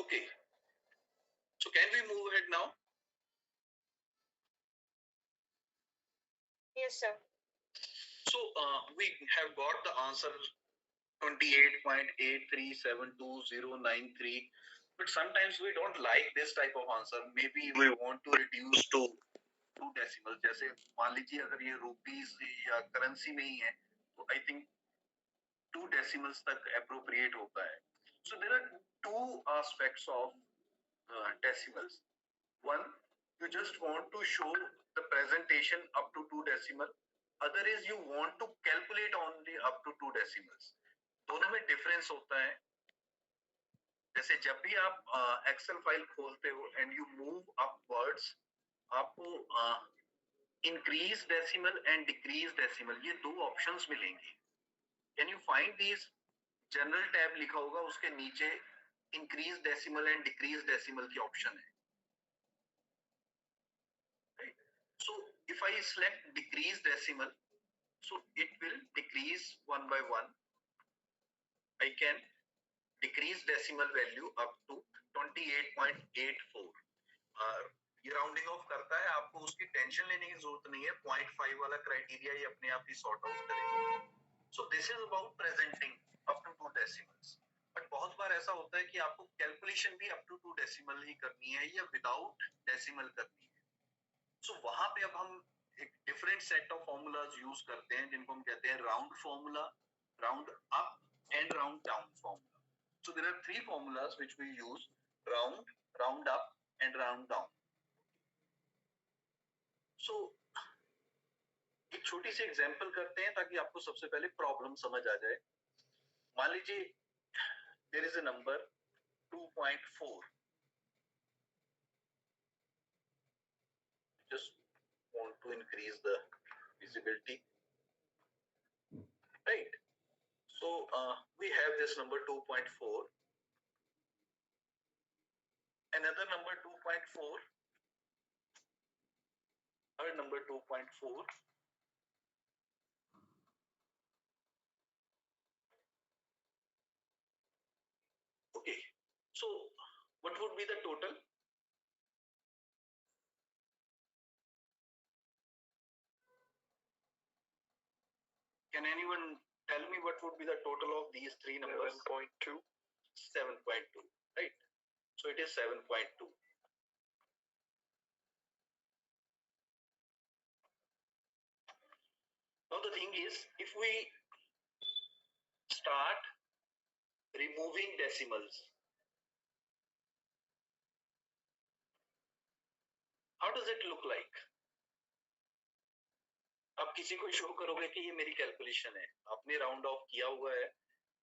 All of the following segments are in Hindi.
Okay, so can we move ahead now? Yes, sir. So we have got the answer 28.8372093, but sometimes we don't like this type of answer. Maybe we want to reduce to 2 decimals. जैसे मान लीजिए अगर ये rupees या currency में ही है, तो I think 2 decimals तक appropriate होता है. So there are two aspects of decimals. One, you just want to show the presentation up to 2 decimal. Other is you want to calculate only up to 2 decimals. दोनों में difference होता है. जैसे जब भी आप एक्सेल फाइल खोलते हो एंड यू मूव अपवर्ड्स, आपको increase decimal and decrease decimal ये दो ऑप्शंस मिलेंगे. Can you find these? General tab लिखा होगा, उसके नीचे increase decimal and decrease decimal की ऑप्शन है. So if I select decrease decimal, so it will decrease one by one. I can decrease decimal value up to 28.84. ये राउंडिंग ऑफ करता है, आपको उसकी टेंशन लेने की जरूरत नहीं है. 0.5 वाला क्राइटेरिया ये अपने आप ही सॉर्ट आउट करेगा. So this is about presenting up to 2 decimals. But बहुत बार ऐसा होता है कि आपको कैलकुलेशन भी अप टू 2 डेसिमल ही करनी है या विदाउट डेसिमल करनी है. सो वहां पे अब हम एक different set of formulas use करते हैं जिनको हम कहते हैं round formula, round up and round down formula. So there are 3 formulas which we use: round, round up and round down. So एक छोटी सी एग्जांपल करते हैं ताकि आपको सबसे पहले प्रॉब्लम समझ आ जाए. मान लीजिए there is a number 2.4. just want to increase the visibility, right? So we have this number 2.4, another number 2.4, our number 2.4. Okay, so what would be the total? Can anyone tell me what would be the total of these three numbers? 7.2. 7.2, right? So it is 7.2. Now the thing is, if we start removing decimals, how does it look like? आप किसी को शो करोगे कि ये मेरी कैलकुलेशन है, आपने राउंड ऑफ किया हुआ है,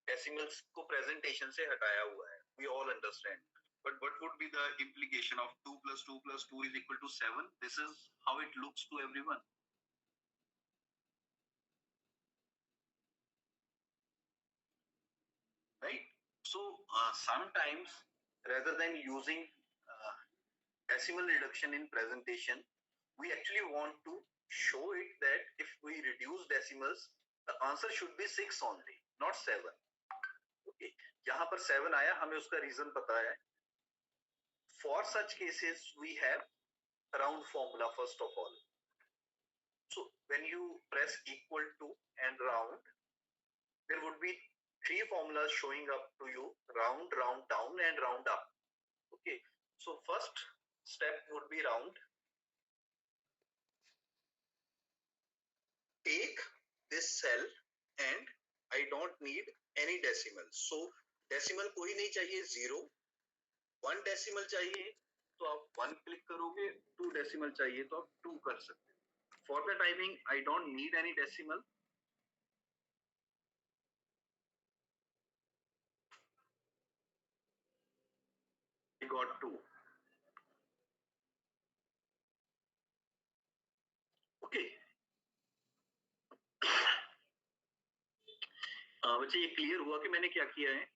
डेसिमल्स को प्रेजेंटेशन से हटाया हुआ है. We all understand. But what would be the implication of 2 plus 2 plus 2 is equal to 7? This is how it looks to everyone. Right? So sometimes rather than using decimal reduction in presentation, we actually want to show it that if we reduce decimals, the answer should be 6 only, not 7. Okay, यहाँ पर 7 आया, हमें उसका रीजन पता है. For such cases we have round formula first of all. So when you press equal to and round, there would be 3 formulas showing up to you: round, round down and round up. Okay, so first step would be round. Take this cell and I don't need any decimal. So decimal कोई नहीं चाहिए, 0. 1 decimal चाहिए तो आप 1 क्लिक करोगे, 2 decimal चाहिए तो आप 2 कर सकते हो. For the timing I don't need any decimal. I got 2. Okay. बच्चे ये क्लियर हुआ कि मैंने क्या किया है?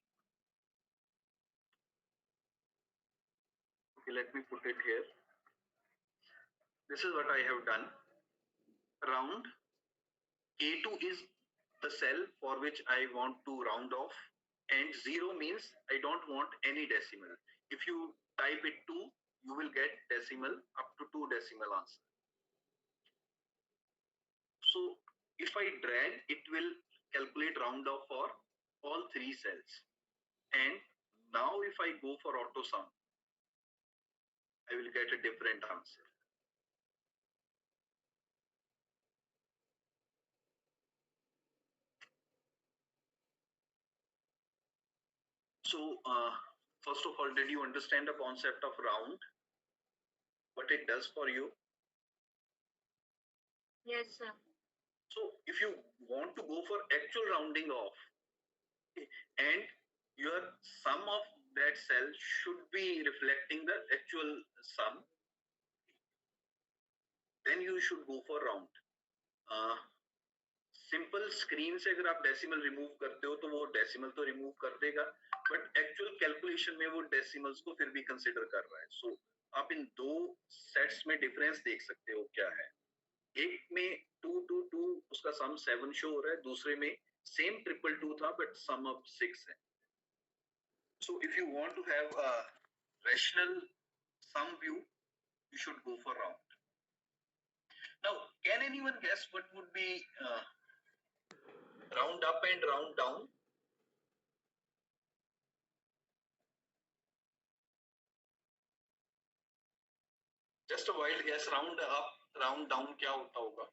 Okay, let me put it here. This is what I have done. Round A2 is the cell for which I want to round off, and 0 means I don't want any decimal. If you type it 2, you will get decimal up to 2 decimal answer. So if I drag, it will calculate round off for all 3 cells. And now if I go for auto sum, I will get a different answer. So first of all, did you understand the concept of round? What it does for you? Yes, sir. So if you want to go for actual rounding off, and your sum of that cell should be reflecting the actual sum, then you should go for round. Simple screen से अगर आप डेसिमल रिमूव करते हो तो वो डेसिमल तो रिमूव कर देगा, बट एक्चुअल कैलकुलेशन में वो डेसिमल्स को फिर भी कंसिडर कर रहा है. सो आप इन दो सेट्स में डिफरेंस देख सकते हो क्या है. एक में 2 2 2 उसका सम 7 शो हो रहा है, दूसरे में सेम ट्रिपल 2 था बट सम ऑफ 6 है. So if you want to have a rational sum view, you should go for round. Now, can anyone guess what would be round up and round down? Just a wild guess. Round up, round down क्या होता होगा?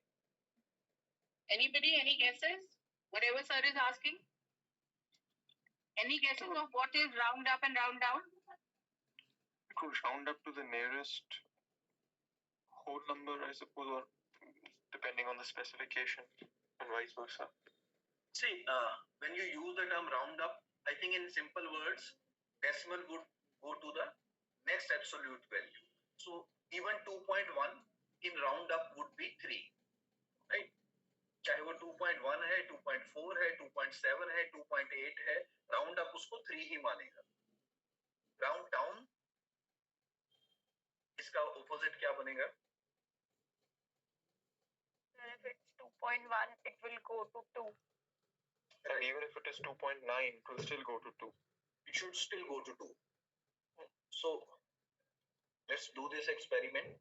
Anybody? Any guesses? Whatever sir is asking. Any guesses of what is round up and round down? It could round up to the nearest whole number, I suppose, or depending on the specification, and vice versa. See, when you use the term round up, I think in simple words, decimal would go to the next absolute value. So even 2.1 in round up would be 3, right? चाहे वो 2.1 है, 2.4 है, 2.7 है, 2.8 है, राउंड अप उसको 3 ही मानेगा. राउंड डाउन, इसका ऑपोजिट क्या बनेगा? If it's 2.1, it will go to 2. And even if it is 2.9, it will still go to 2. It should still go to 2. So let's do this experiment.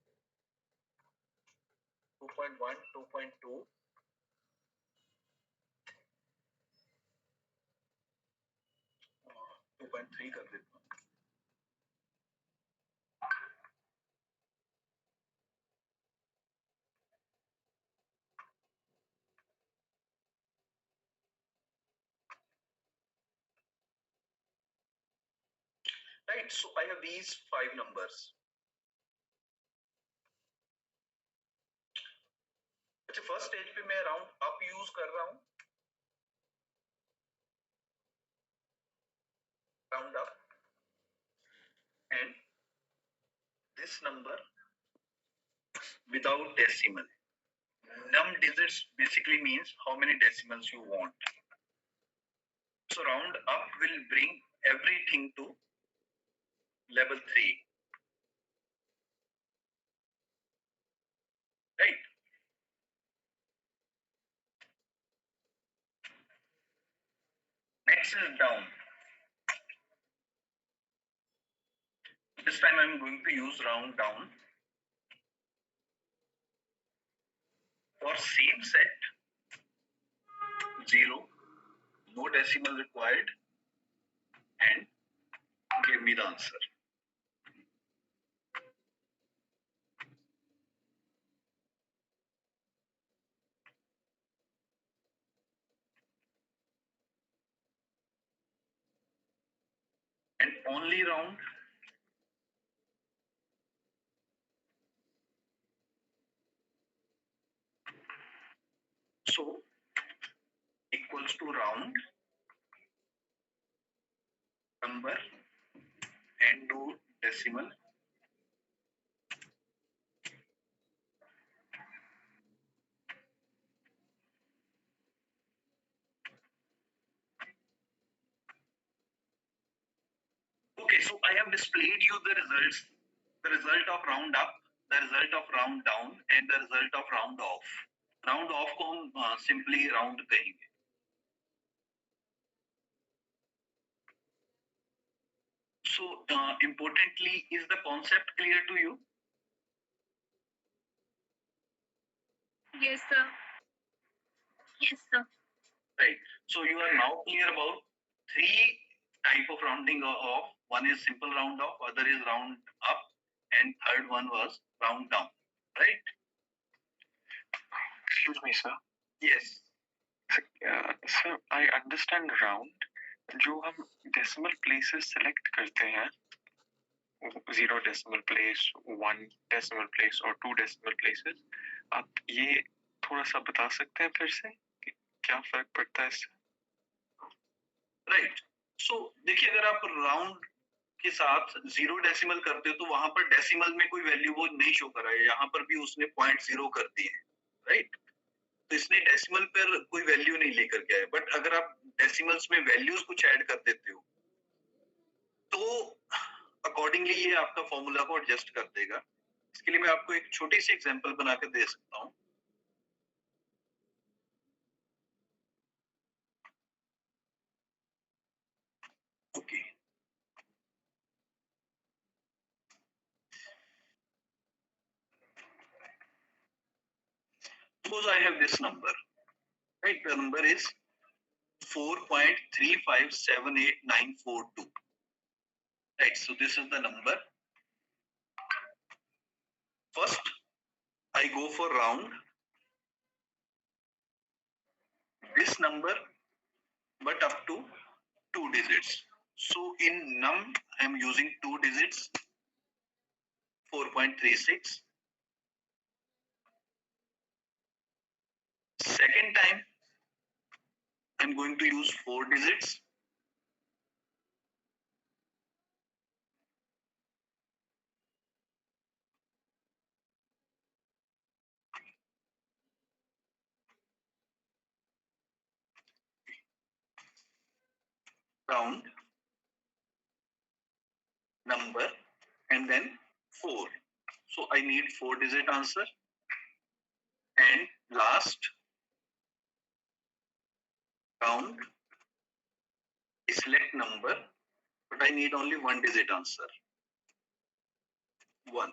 2.1, 2.2. 2.3 कर देता हूँ. Right, so I have these 5 numbers. अच्छा, फर्स्ट स्टेज पे मैं राउंड अप यूज कर रहा हूँ, round up, and this number without decimal. Num digits basically means how many decimals you want. So round up will bring everything to level 3. Right? Next is down. This time I'm going to use round down. For same set, 0, no decimal required, and give me the answer. And only round. So equals to round number and do decimal. Okay, so I have displayed you the results, the result of round up, the result of round down, and the result of round off. Round off को हम simply round कहेंगे. So importantly, is the concept clear to you? Yes, sir. Yes, sir. Right. So you are now clear about three type of rounding off. One is simple round off, other is round up, and third one was round down. Right? Excuse me, sir. Yes. Sir, I understand round. जो हम decimal places select करते हैं, 0 decimal place, 1 decimal place और 2 decimal places, आप ये थोड़ा सा बता सकते हैं फिर से कि क्या फर्क पड़ता है इससे? राइट. सो देखिए, अगर आप राउंड के साथ 0 डेसिमल करते हो तो वहां पर डेसिमल में कोई वैल्यू वो नहीं शो करा है. यहाँ पर भी उसने 0.0 कर दी है. राइट. तो इसने डेसिमल पर कोई वैल्यू नहीं लेकर के आया. बट अगर आप डेसिमल्स में वैल्यूज कुछ ऐड कर देते हो तो अकॉर्डिंगली ये आपका फॉर्मूला को एडजस्ट कर देगा. इसके लिए मैं आपको एक छोटी सी एग्जांपल बनाकर दे सकता हूँ. Okay. Suppose I have this number. Right, the number is 4.3578942. Right, so this is the number. First, I go for round this number, but up to 2 digits. So in num, I am using 2 digits, 4.36. Second time, I'm going to use 4 digits. Round, number, and then 4. So I need 4-digit answer. And last, round, select number, but I need only 1-digit answer. 1.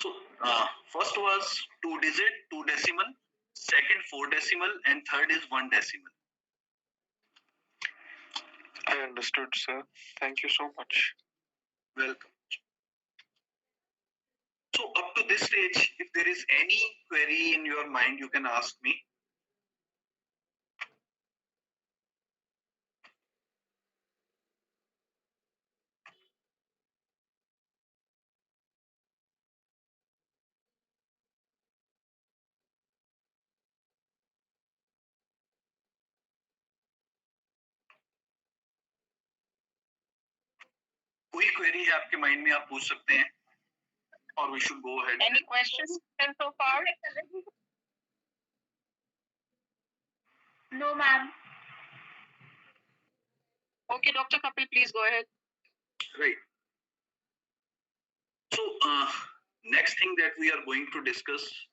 So first was 2-digit, 2 decimal, second 4 decimal, and third is 1 decimal. I understood, sir. Thank you so much. Welcome. So up to this stage, if there is any query in your mind, you can ask me. कोई क्वेरी है आपके माइंड में, आप पूछ सकते हैं. Or we should go ahead. Any questions so far? No, ma'am. Okay, Dr. Kapil, please go ahead. Right. So next thing that we are going to discuss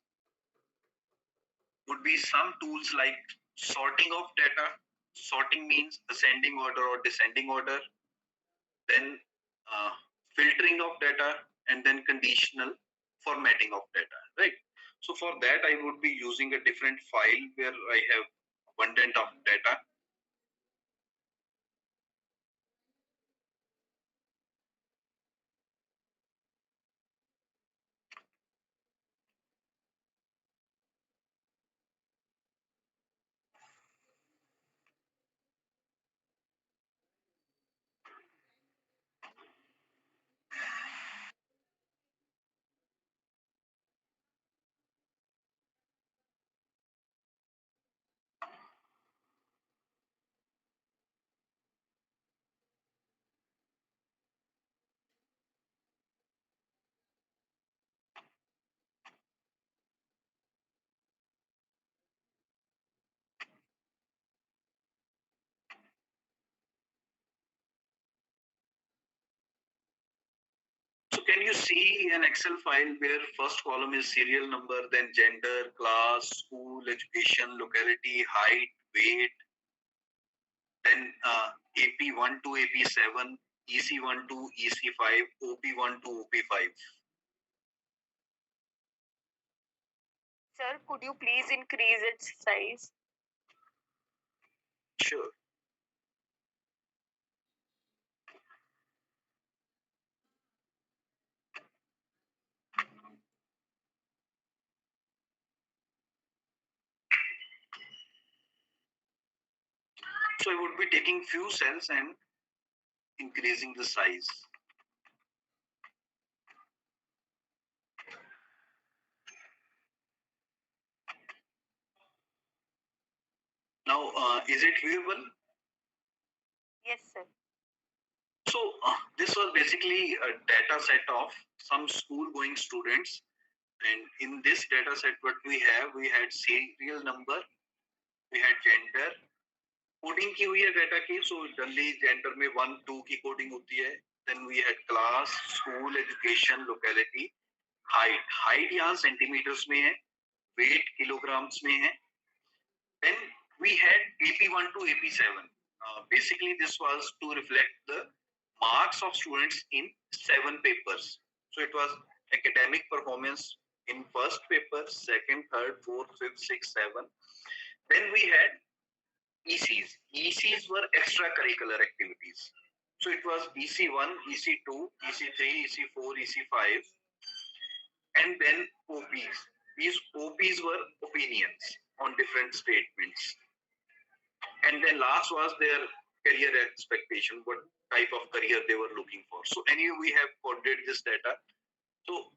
would be some tools like sorting of data. Sorting means ascending order or descending order. Then filtering of data, and then conditional formatting of data. Right. So for that, I would be using a different file where I have abundant of data. can you see an Excel file where first column is serial number, then gender, class, school, education, locality, height, weight, then AP1 to AP7, EC1 to EC5, OP1 to OP5. Sir, could you please increase its size? Sure. So I would be taking few cells and increasing the size. Now, is it viewable? Yes, sir. So this was basically a data set of some school-going students, and in this data set, what we had serial number, we had gender, coding की हुई है डाटा की, सो जनरली जेंडर में 1 2 की कोडिंग होती है. Then we had class, school, education, locality, height यहाँ सेंटीमीटर्स में है, वेट किलोग्राम्स में है. Then we had AP1 to AP7. Basically this was to reflect the marks of students in 7 papers. So it was academic performance in first paper, second, third, fourth, fifth, sixth, seventh. Then we had ECs. ECs were extracurricular activities. So it was EC1, EC2, EC3, EC4, EC5, and then OPs. These OPs were opinions on different statements. And then last was their career expectation, what type of career they were looking for. So anyway, we have coded this data. So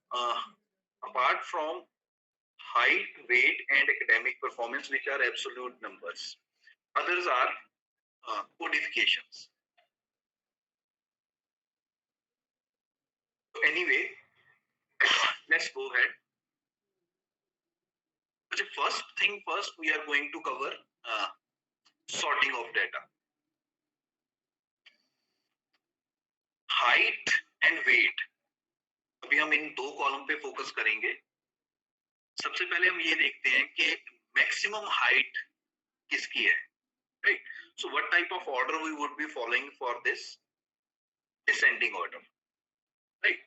apart from height, weight, and academic performance, which are absolute numbers, others are codifications. So anyway, let's go ahead. So first thing first, we are going to cover sorting of data. Height and weight. अभी हम इन दो कॉलम पे फोकस करेंगे. सबसे पहले हम ये देखते हैं कि मैक्सिमम हाइट किसकी है, right? So what type of order we would be following for this descending order, right?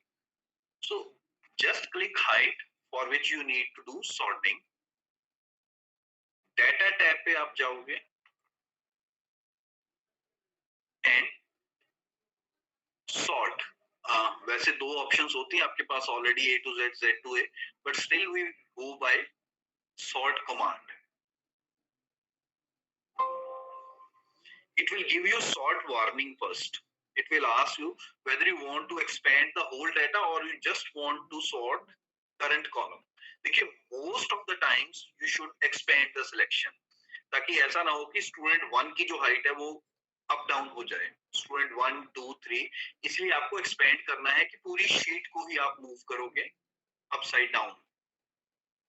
So just click height, for which you need to do sorting. Data tab पे आप जाओगे and sort. वैसे दो ऑप्शंस होती हैं आपके पास already A to Z, Z to A, but still we go by sort command. It will give you sort warning first. It will ask you whether you want to expand the whole data or you just want to sort current column. देखिए, most of the times you should expand the selection, ताकि ऐसा ना हो कि स्टूडेंट 1 की जो हाइट है वो अप डाउन हो जाए. स्टूडेंट 1 2 3, इसलिए आपको एक्सपेंड करना है कि पूरी शीट को ही आप मूव करोगे upside down.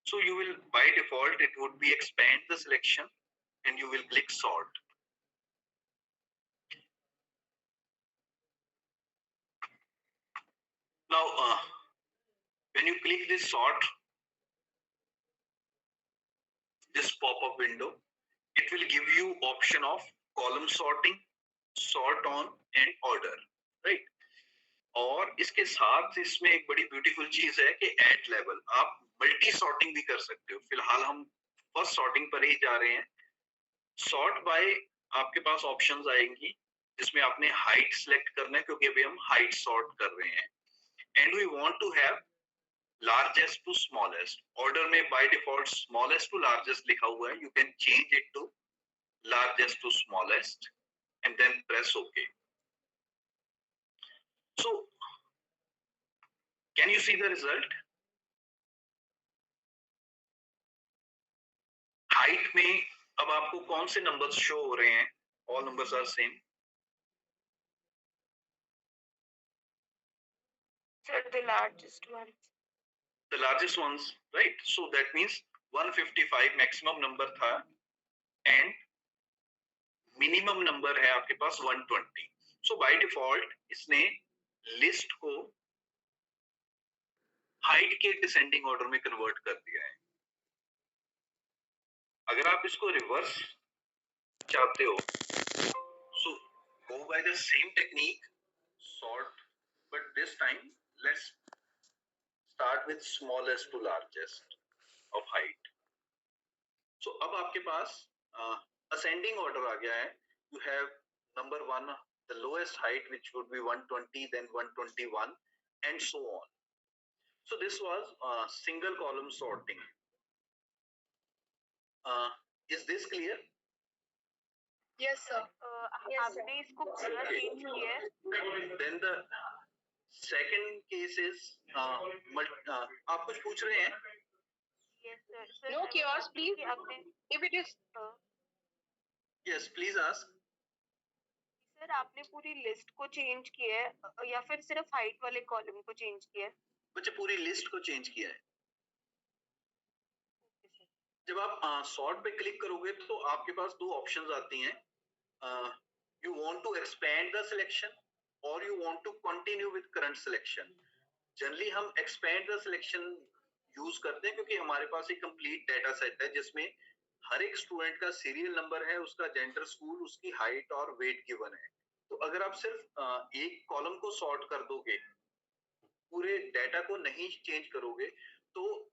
So you will, by default, it would be expand the selection and you will click sort. Now, when you click this sort, this pop-up window, it will give you option of column sorting, sort on and order, right? और इसके साथ इसमें एक बड़ी ब्यूटीफुल चीज है कि एट लेवल आप मल्टी सॉर्टिंग भी कर सकते हो. फिलहाल हम फर्स्ट सॉर्टिंग पर ही जा रहे हैं. सॉर्ट बाय आपके पास ऑप्शंस आएंगी जिसमें आपने हाइट सिलेक्ट करना है, क्योंकि अभी हम हाइट सॉर्ट कर रहे हैं. And we want to have largest to smallest. Order में by default smallest to largest लिखा हुआ है. You can change it to largest to smallest and then press okay. So can you see the result? Height में अब आपको कौन से numbers show हो रहे हैं? All numbers are same. Sir, the largest ones. The largest ones, right? So that means 155 maximum number था and minimum number है आपके पास 120. So by default इसने list को हाइट के डिसेंडिंग ऑर्डर में कन्वर्ट कर दिया है। अगर आप इसको रिवर्स चाहते हो, so go by the same technique, sort, but this time let's start with smallest to largest of height. So अब आपके पास ascending order आ गया है. You have number 1, the lowest height, which would be 120, then 121, and so on. So this was single column sorting. Is this clear? Yes, sir. आपने इसको पूरा चेंज किया है? Then the second case is आप कुछ पूछ रहे हैं? Yes, sir. Sir, No I was chaos, asking please. कि आपने If it is Yes, please ask. Sir आपने पूरी लिस्ट को चेंज किया है या फिर सिर्फ हाइट वाले कॉलम को चेंज किया है? बच्चे पूरी लिस्ट को चेंज किया है. जब आप सॉर्ट पे क्लिक करोगे तो आपके पास दो ऑप्शंस आती हैं. You want to expand the selection और you want to continue with current selection. Generally हम एक्सपेंड द सिलेक्शन यूज करते हैं क्योंकि हमारे पास एक कंप्लीट डाटा सेट है जिसमें हर एक स्टूडेंट का सीरियल नंबर है, उसका जेंडर, स्कूल, उसकी हाइट और वेट गिवन है. तो अगर आप सिर्फ एक कॉलम को सॉर्ट कर दोगे, पूरे डाटा को नहीं चेंज करोगे, तो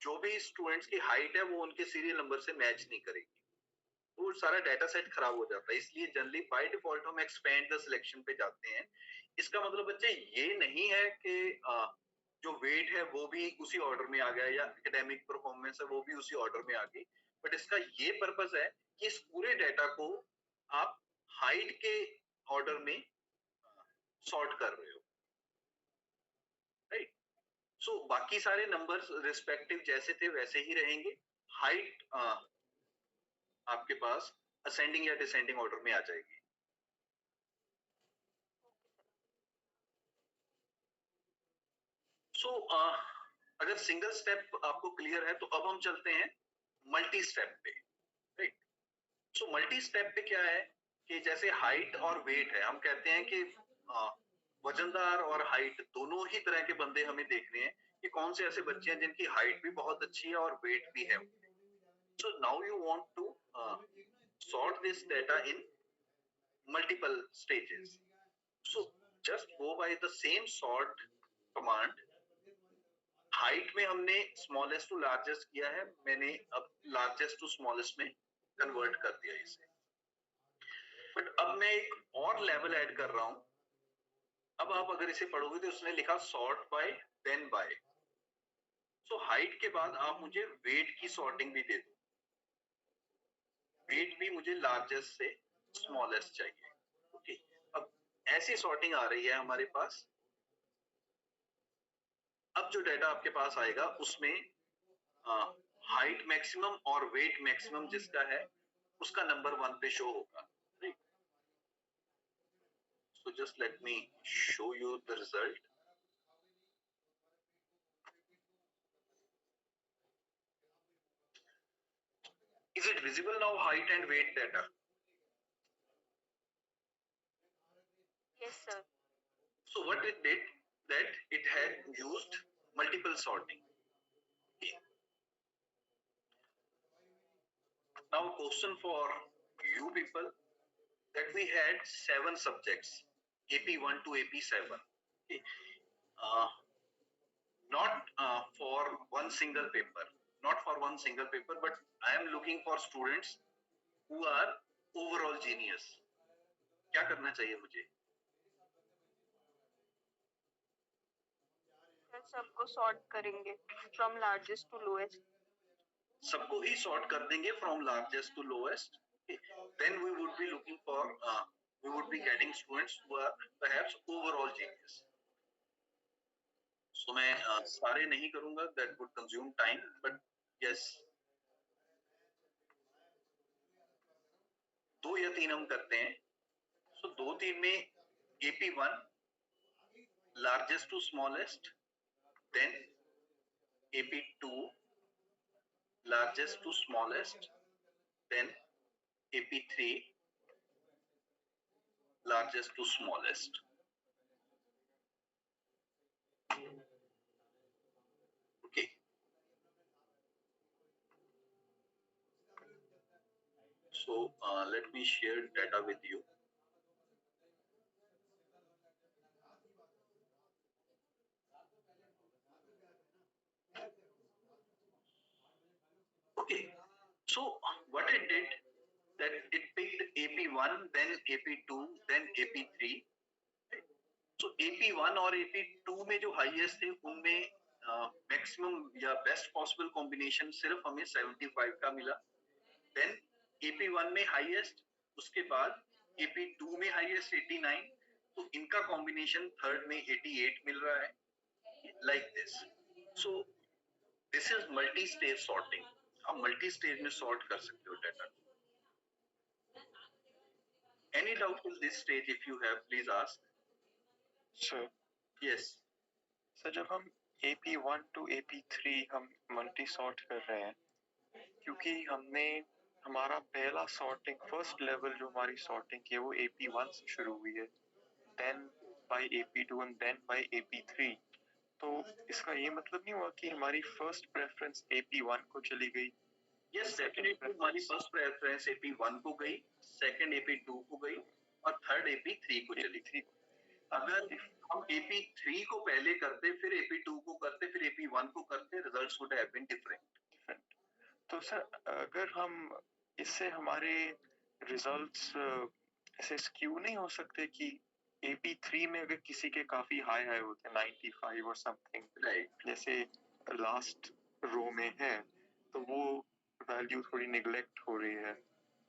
जो भी स्टूडेंट्स की हाइट है वो उनके सीरियल नंबर से मैच नहीं करेगी, तो सारा डाटा सेट खराब हो जाता है. इसलिए जनरली बाय डिफॉल्ट हम एक्सपेंड द सिलेक्शन पे जाते हैं. इसका मतलब बच्चे ये नहीं है कि जो वेट है वो भी उसी ऑर्डर में आ गया या एकेडमिक परफॉर्मेंस है वो भी उसी ऑर्डर में आ गई, बट इसका ये पर्पस है कि इस पूरे डाटा को आप हाइट के ऑर्डर में सॉर्ट कर रहे हो, राइट. सो बाकी सारे नंबर्स रिस्पेक्टिव जैसे थे वैसे ही रहेंगे. हाइट आपके पास असेंडिंग या डिसेंडिंग ऑर्डर में आ जाएगी. सो अगर सिंगल स्टेप आपको क्लियर है तो अब हम चलते हैं मल्टी स्टेप पे, राइट. सो मल्टी स्टेप पे क्या है कि जैसे हाइट और वेट है, हम कहते हैं कि वजनदार और हाइट दोनों ही तरह के बंदे हमें देखने हैं कि कौन से ऐसे बच्चे हैं जिनकी हाइट भी बहुत अच्छी है और वेट भी है. So now you want to sort this data in multiple stages. So just go by the same sort command. Height में हमने स्मॉलेस्ट टू लार्जेस्ट किया है, मैंने अब लार्जेस्ट टू स्मॉलेस्ट में कन्वर्ट कर दिया इसे. बट अब मैं एक और लेवल ऐड कर रहा हूं. अब आप अगर इसे पढ़ोगे तो उसने लिखा sort by then by. So height के बाद आप मुझे वेट की सॉर्टिंग भी दे दो. वेट भी मुझे लार्जेस्ट से स्मॉलेस्ट चाहिए. ओके, अब ऐसी सॉर्टिंग आ रही है हमारे पास. अब जो डाटा आपके पास आएगा उसमें हाइट मैक्सिमम और वेट मैक्सिमम जिसका है उसका नंबर 1 पे शो होगा. So just let me show you the result. Is it visible now, height and weight data? Yes, sir. So what it did, that it had used multiple sorting. Okay. Now a question for you people, that we had 7 subjects, AP1 to AP7. Okay. Not for one single paper, but I am looking for students who are overall genius. क्या करना चाहिए मुझे? सबको सॉर्ट करेंगे फ्रॉम लार्जेस्ट टू लोएस्ट. सबको ही सॉर्ट कर देंगे from largest to lowest. Then we would be looking for we would be getting students who are perhaps overall genius. So मैं सारे नहीं करूंगा, that would consume time, but yes, 2 या 3 हम करते हैं. So 2-3 में AP1 largest to smallest, then AP2 largest to smallest, then AP3 largest to smallest. So let me share data with you. Okay, so what it did, that it picked AP1, then AP2, then AP3. So AP1 और AP2 में जो हाईएस्ट थे उनमें मैक्सिमम या बेस्ट पॉसिबल कॉम्बिनेशन सिर्फ हमें 75 का मिला. देन AP1 में हाईएस्ट, उसके बाद AP2 में हाईएस्ट 89. तो इनका कॉम्बिनेशन थर्ड में 88 मिल रहा है, like this. So this is multi stage sorting. आप मल्टी स्टेज में सॉर्ट कर सकते हो data. Any doubt in this stage? If you have, please ask. Sir yes sir, जब हम AP1 to AP3 हम मल्टी सॉर्ट कर रहे हैं, क्योंकि हमने हमारा पहला सॉर्टिंग, फर्स्ट लेवल जो हमारी सॉर्टिंग की है वो AP1 से शुरू हुई है, then by AP2 and then by AP3. तो इसका ये मतलब नहीं हुआ कि हमारी फर्स्ट प्रेफरेंस AP1 को चली गई? यस, डेफिनेटली हमारी फर्स्ट प्रेफरेंस AP1 को गई, सेकंड AP2 को गई और थर्ड AP3 को चली गई. अगर हम AP3 को पहले करते, फिर AP2 को करते, फिर AP1 को करते, results would have been different. तो सर, अगर हम इससे हमारे रिजल्ट्स ऐसे स्क्यू नहीं हो सकते कि AP3 में अगर किसी के काफी हाई होते हैं 95 और समथिंग, राइट, जैसे लास्ट रो में है, तो वो वैल्यू थोड़ी निगलेक्ट हो रही है?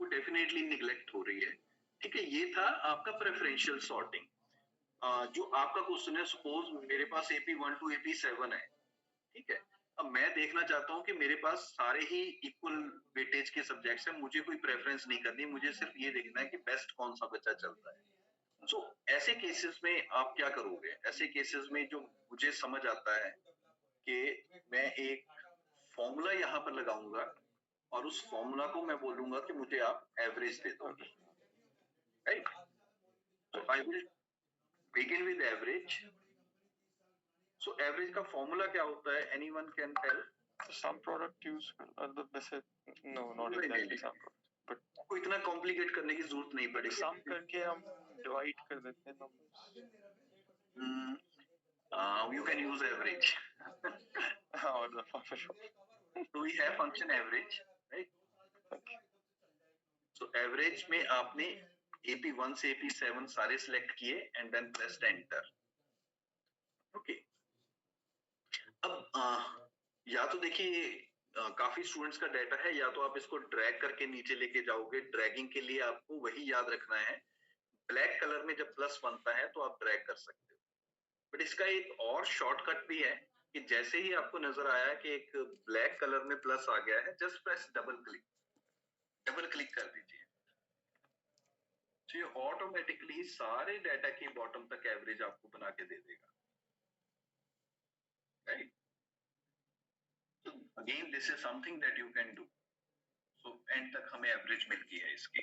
वो डेफिनेटली निगलेक्ट हो रही है. ठीक है, ये था आपका प्रेफरेंशियल सॉर्टिंग. जो आपका क्वेश्चन है, सपोज मेरे पास AP1 to AP7 है, ठीक है. अब मैं देखना चाहता हूँ कि मेरे पास सारे ही इक्वल वेटेज के सब्जेक्ट्स हैं, मुझे कोई प्रेफरेंस नहीं करनी, मुझे सिर्फ ये देखना है कि बेस्ट कौन सा बच्चा चलता है. सो ऐसे केसेस में आप क्या करोगे? ऐसे केसेस में जो मुझे समझ आता है कि मैं एक फॉर्मूला यहाँ पर लगाऊंगा और उस फॉर्मूला को मैं बोलूंगा कि मुझे आप एवरेज दे दो, right. So I will begin with average. So average का फॉर्मूला क्या होता है? Anyone can tell? Sum product use वैसे no, not exactly sum product, but आपको इतना कॉम्प्लिकेट करने की जरूरत नहीं पड़ेगी. सम करके हम डिवाइड कर देते हैं numbers. You can use average. और the function, So we have function average, right? So average में आपने AP1 से AP7 सारे select किए and then pressed enter. Okay. अब या तो देखिए काफी स्टूडेंट्स का डाटा है, या तो आप इसको ड्रैग करके नीचे लेके जाओगे. ड्रैगिंग के लिए आपको वही याद रखना है, ब्लैक कलर में जब प्लस बनता है तो आप ड्रैग कर सकते हो. बट इसका एक और शॉर्टकट भी है कि जैसे ही आपको नजर आया कि एक ब्लैक कलर में प्लस आ गया है, जस्ट प्रेस डबल क्लिक कर दीजिए. तो ये ऑटोमेटिकली सारे डाटा के बॉटम तक एवरेज आपको बना के दे देगा, right. So again this is something that you can do. So and तक हमें एवरेज मिल गई है इसकी.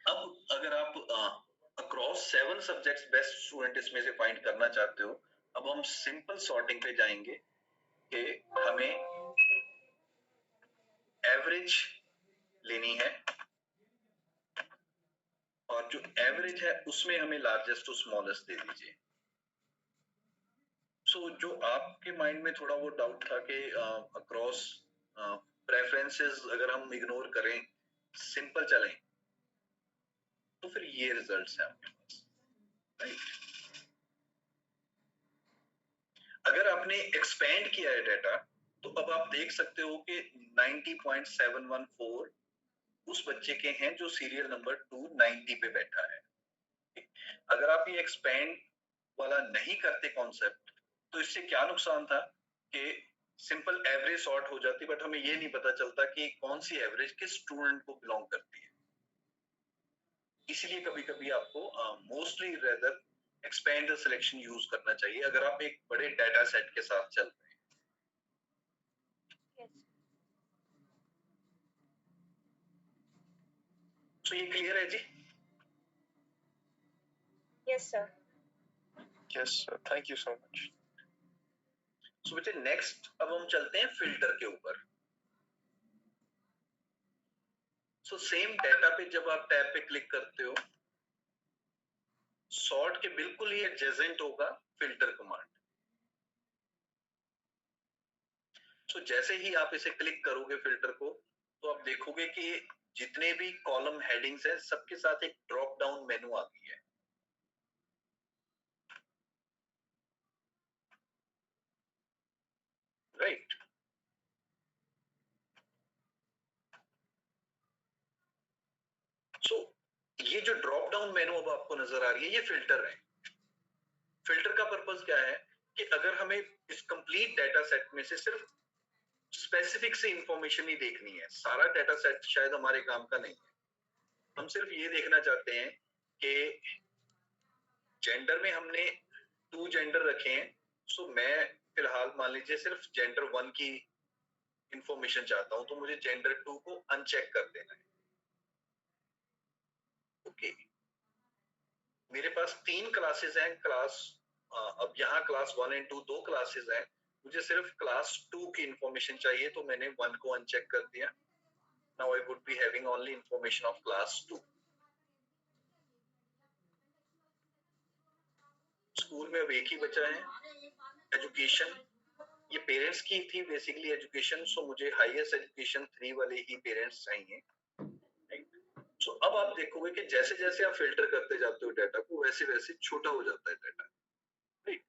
अब अगर आप अक्रॉस 7 सब्जेक्ट्स बेस्ट स्टूडेंट इसमें से फाइंड करना चाहते हो, अब हम सिंपल सॉर्टिंग पे जाएंगे कि हमें एवरेज लेनी है और जो एवरेज है उसमें हमें लार्जेस्ट टू स्मॉलेस्ट दे दीजिए. सो जो आपके माइंड में थोड़ा वो डाउट था कि अक्रॉस प्रेफरेंसेस अगर हम इग्नोर करें, सिंपल चलें, तो फिर ये रिजल्ट्स हैं आपके पास, राइट. अगर आपने एक्सपेंड किया है डाटा, तो अब आप देख सकते हो कि 90.714 उस बच्चे के हैं जो सीरियल नंबर 290 पे बैठा है. अगर आप ये एक्सपेंड वाला नहीं करते कॉन्सेप्ट, तो इससे क्या नुकसान था कि सिंपल एवरेज सॉर्ट हो जाती, बट हमें ये नहीं पता चलता कि कौन सी एवरेज किस स्टूडेंट को बिलोंग करती है. इसलिए कभी कभी आपको mostly rather expand the selection use करना चाहिए अगर आप एक बड़े डाटा सेट के साथ चल रहे हैं. तो ये क्लियर है जी? Yes sir. Yes sir, thank you so much. So बेटे नेक्स्ट अब हम चलते हैं फिल्टर के ऊपर. सो सेम डाटा पे जब आप टैब पे क्लिक करते हो, सॉर्ट के बिल्कुल ही एडजेसेंट होगा फिल्टर कमांड। सो जैसे ही आप इसे क्लिक करोगे फिल्टर को, तो आप देखोगे कि जितने भी कॉलम हेडिंग्स हैं सबके साथ एक ड्रॉप डाउन मेनू आती है। राइट। सो ये जो ड्रॉप डाउन मेनू अब आपको नजर आ रही है, ये फिल्टर है। फिल्टर का पर्पस क्या है कि अगर हमें इस कंप्लीट डाटा सेट में से सिर्फ स्पेसिफिक से इंफॉर्मेशन ही देखनी है, सारा डाटा सेट शायद हमारे काम का नहीं है। हम सिर्फ ये देखना चाहते हैं कि जेंडर में हमने 2 जेंडर रखे हैं, सो मैं फिलहाल मान लीजिए सिर्फ जेंडर 1 की इंफॉर्मेशन चाहता हूं, तो मुझे जेंडर 2 को अनचेक कर देना है। ओके, मेरे पास 3 क्लासेस हैं, अब यहाँ क्लास 1 एंड 2 2 क्लासेस हैं, मुझे सिर्फ क्लास 2 की इंफॉर्मेशन चाहिए, तो मैंने 1 को अनचेक कर दिया। Now I would be having only information of class 2। School में अब एक ही बचा है, एजुकेशन। ये पेरेंट्स की थी बेसिकली एजुकेशन, सो मुझे हाईएस्ट एजुकेशन 3 वाले ही पेरेंट्स चाहिए। सो अब आप देखोगे कि जैसे जैसे आप फिल्टर करते जाते हो डाटा को, वैसे वैसे छोटा हो जाता है डाटा। राइट।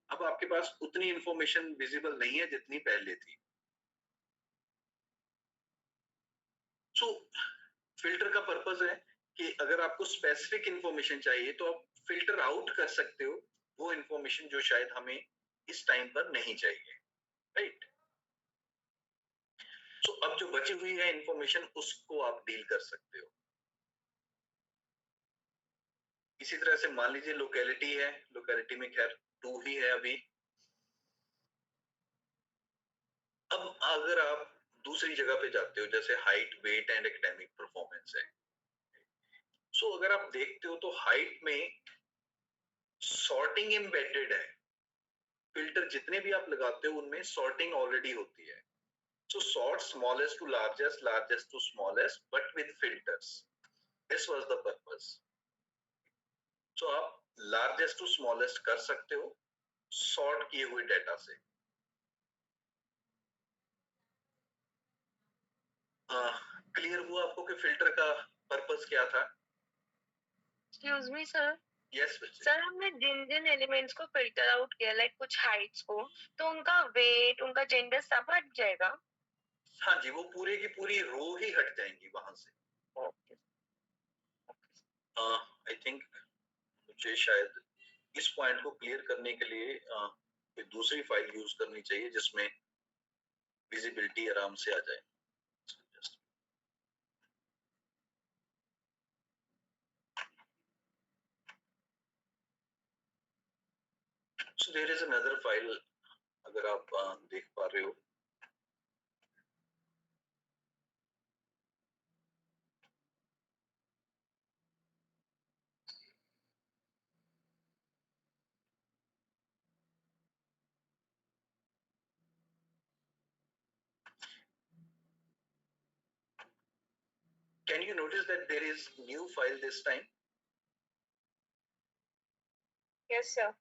अब आपके पास उतनी इंफॉर्मेशन विजिबल नहीं है जितनी पहले थी। सो फिल्टर का पर्पस है कि अगर आपको स्पेसिफिक इंफॉर्मेशन चाहिए तो आप फिल्टर आउट कर सकते हो वो इंफॉर्मेशन जो शायद हमें इस टाइम पर नहीं चाहिए। राइट। सो अब जो बची हुई है इंफॉर्मेशन, उसको आप डील कर सकते हो। इसी तरह से मान लीजिए लोकेलिटी है, लोकेलिटी में खैर 2 ही है अभी। अब अगर आप दूसरी जगह पे जाते हो, जैसे height, weight and academic performance है, सो अगर आप देखते हो तो हाइट में सॉर्टिंग एम्बेडेड है। फिल्टर जितने भी आप लगाते हो उनमें सॉर्टिंग ऑलरेडी होती है। So sort smallest to largest, largest to smallest, but with filters. This was the purpose. So आप लार्जेस्ट टू स्मॉलेस्ट कर सकते हो सॉर्ट किए हुए डाटा से। क्लियर हुआ आपको कि फिल्टर का पर्पस क्या था? Excuse me sir. Yes sir हमने जिन जिन एलिमेंट्स को फिल्टर आउट किया, लाइक कुछ हाइट्स को, तो उनका वेट, उनका जेंडर सब हट जाएगा? हाँ जी, वो पूरे की पूरी रो ही हट जाएंगी वहां से। आई थिंक मुझे शायद इस पॉइंट को क्लियर करने के लिए कोई दूसरी फाइल यूज करनी चाहिए जिसमें विजिबिलिटी आराम से आ जाए। So there is another file, अगर आप देख पा रहे हो। Can you notice that there is new file this time? Yes sir.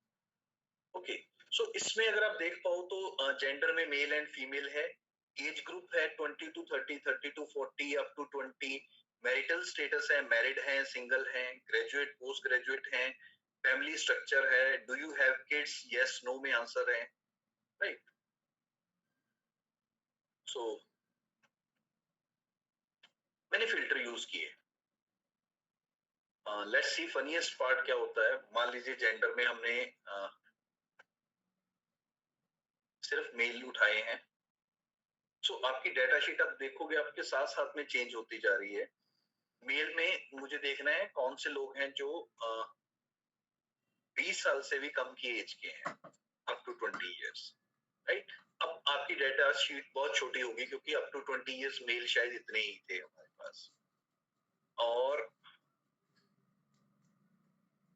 Okay, so इसमें अगर आप देख पाओ तो जेंडर में मेल एंड फीमेल है, एज ग्रुप है 20 to 30, 30 to 40, up to 20, marital status है, मैरिड है, सिंगल है, ग्रेजुएट, पोस्ट ग्रेजुएट है, फैमिली स्ट्रक्चर है, do you have kids, yes no में आंसर है। राइट। सो मैंने फिल्टर यूज किए। लेट्स सी फनीएस्ट पार्ट क्या होता है। मान लीजिए जेंडर में हमने सिर्फ मेल उठाए हैं। सो आपकी डाटा शीट आप देखोगे आपके साथ साथ में चेंज होती जा रही है। मेल में मुझे देखना है कौन से लोग हैं जो 20 साल से भी कम की एज के हैं, अप टू 20 इयर्स। राइट। अब आपकी डाटा शीट बहुत छोटी होगी क्योंकि अप टू 20 इयर्स मेल शायद इतने ही थे हमारे पास। और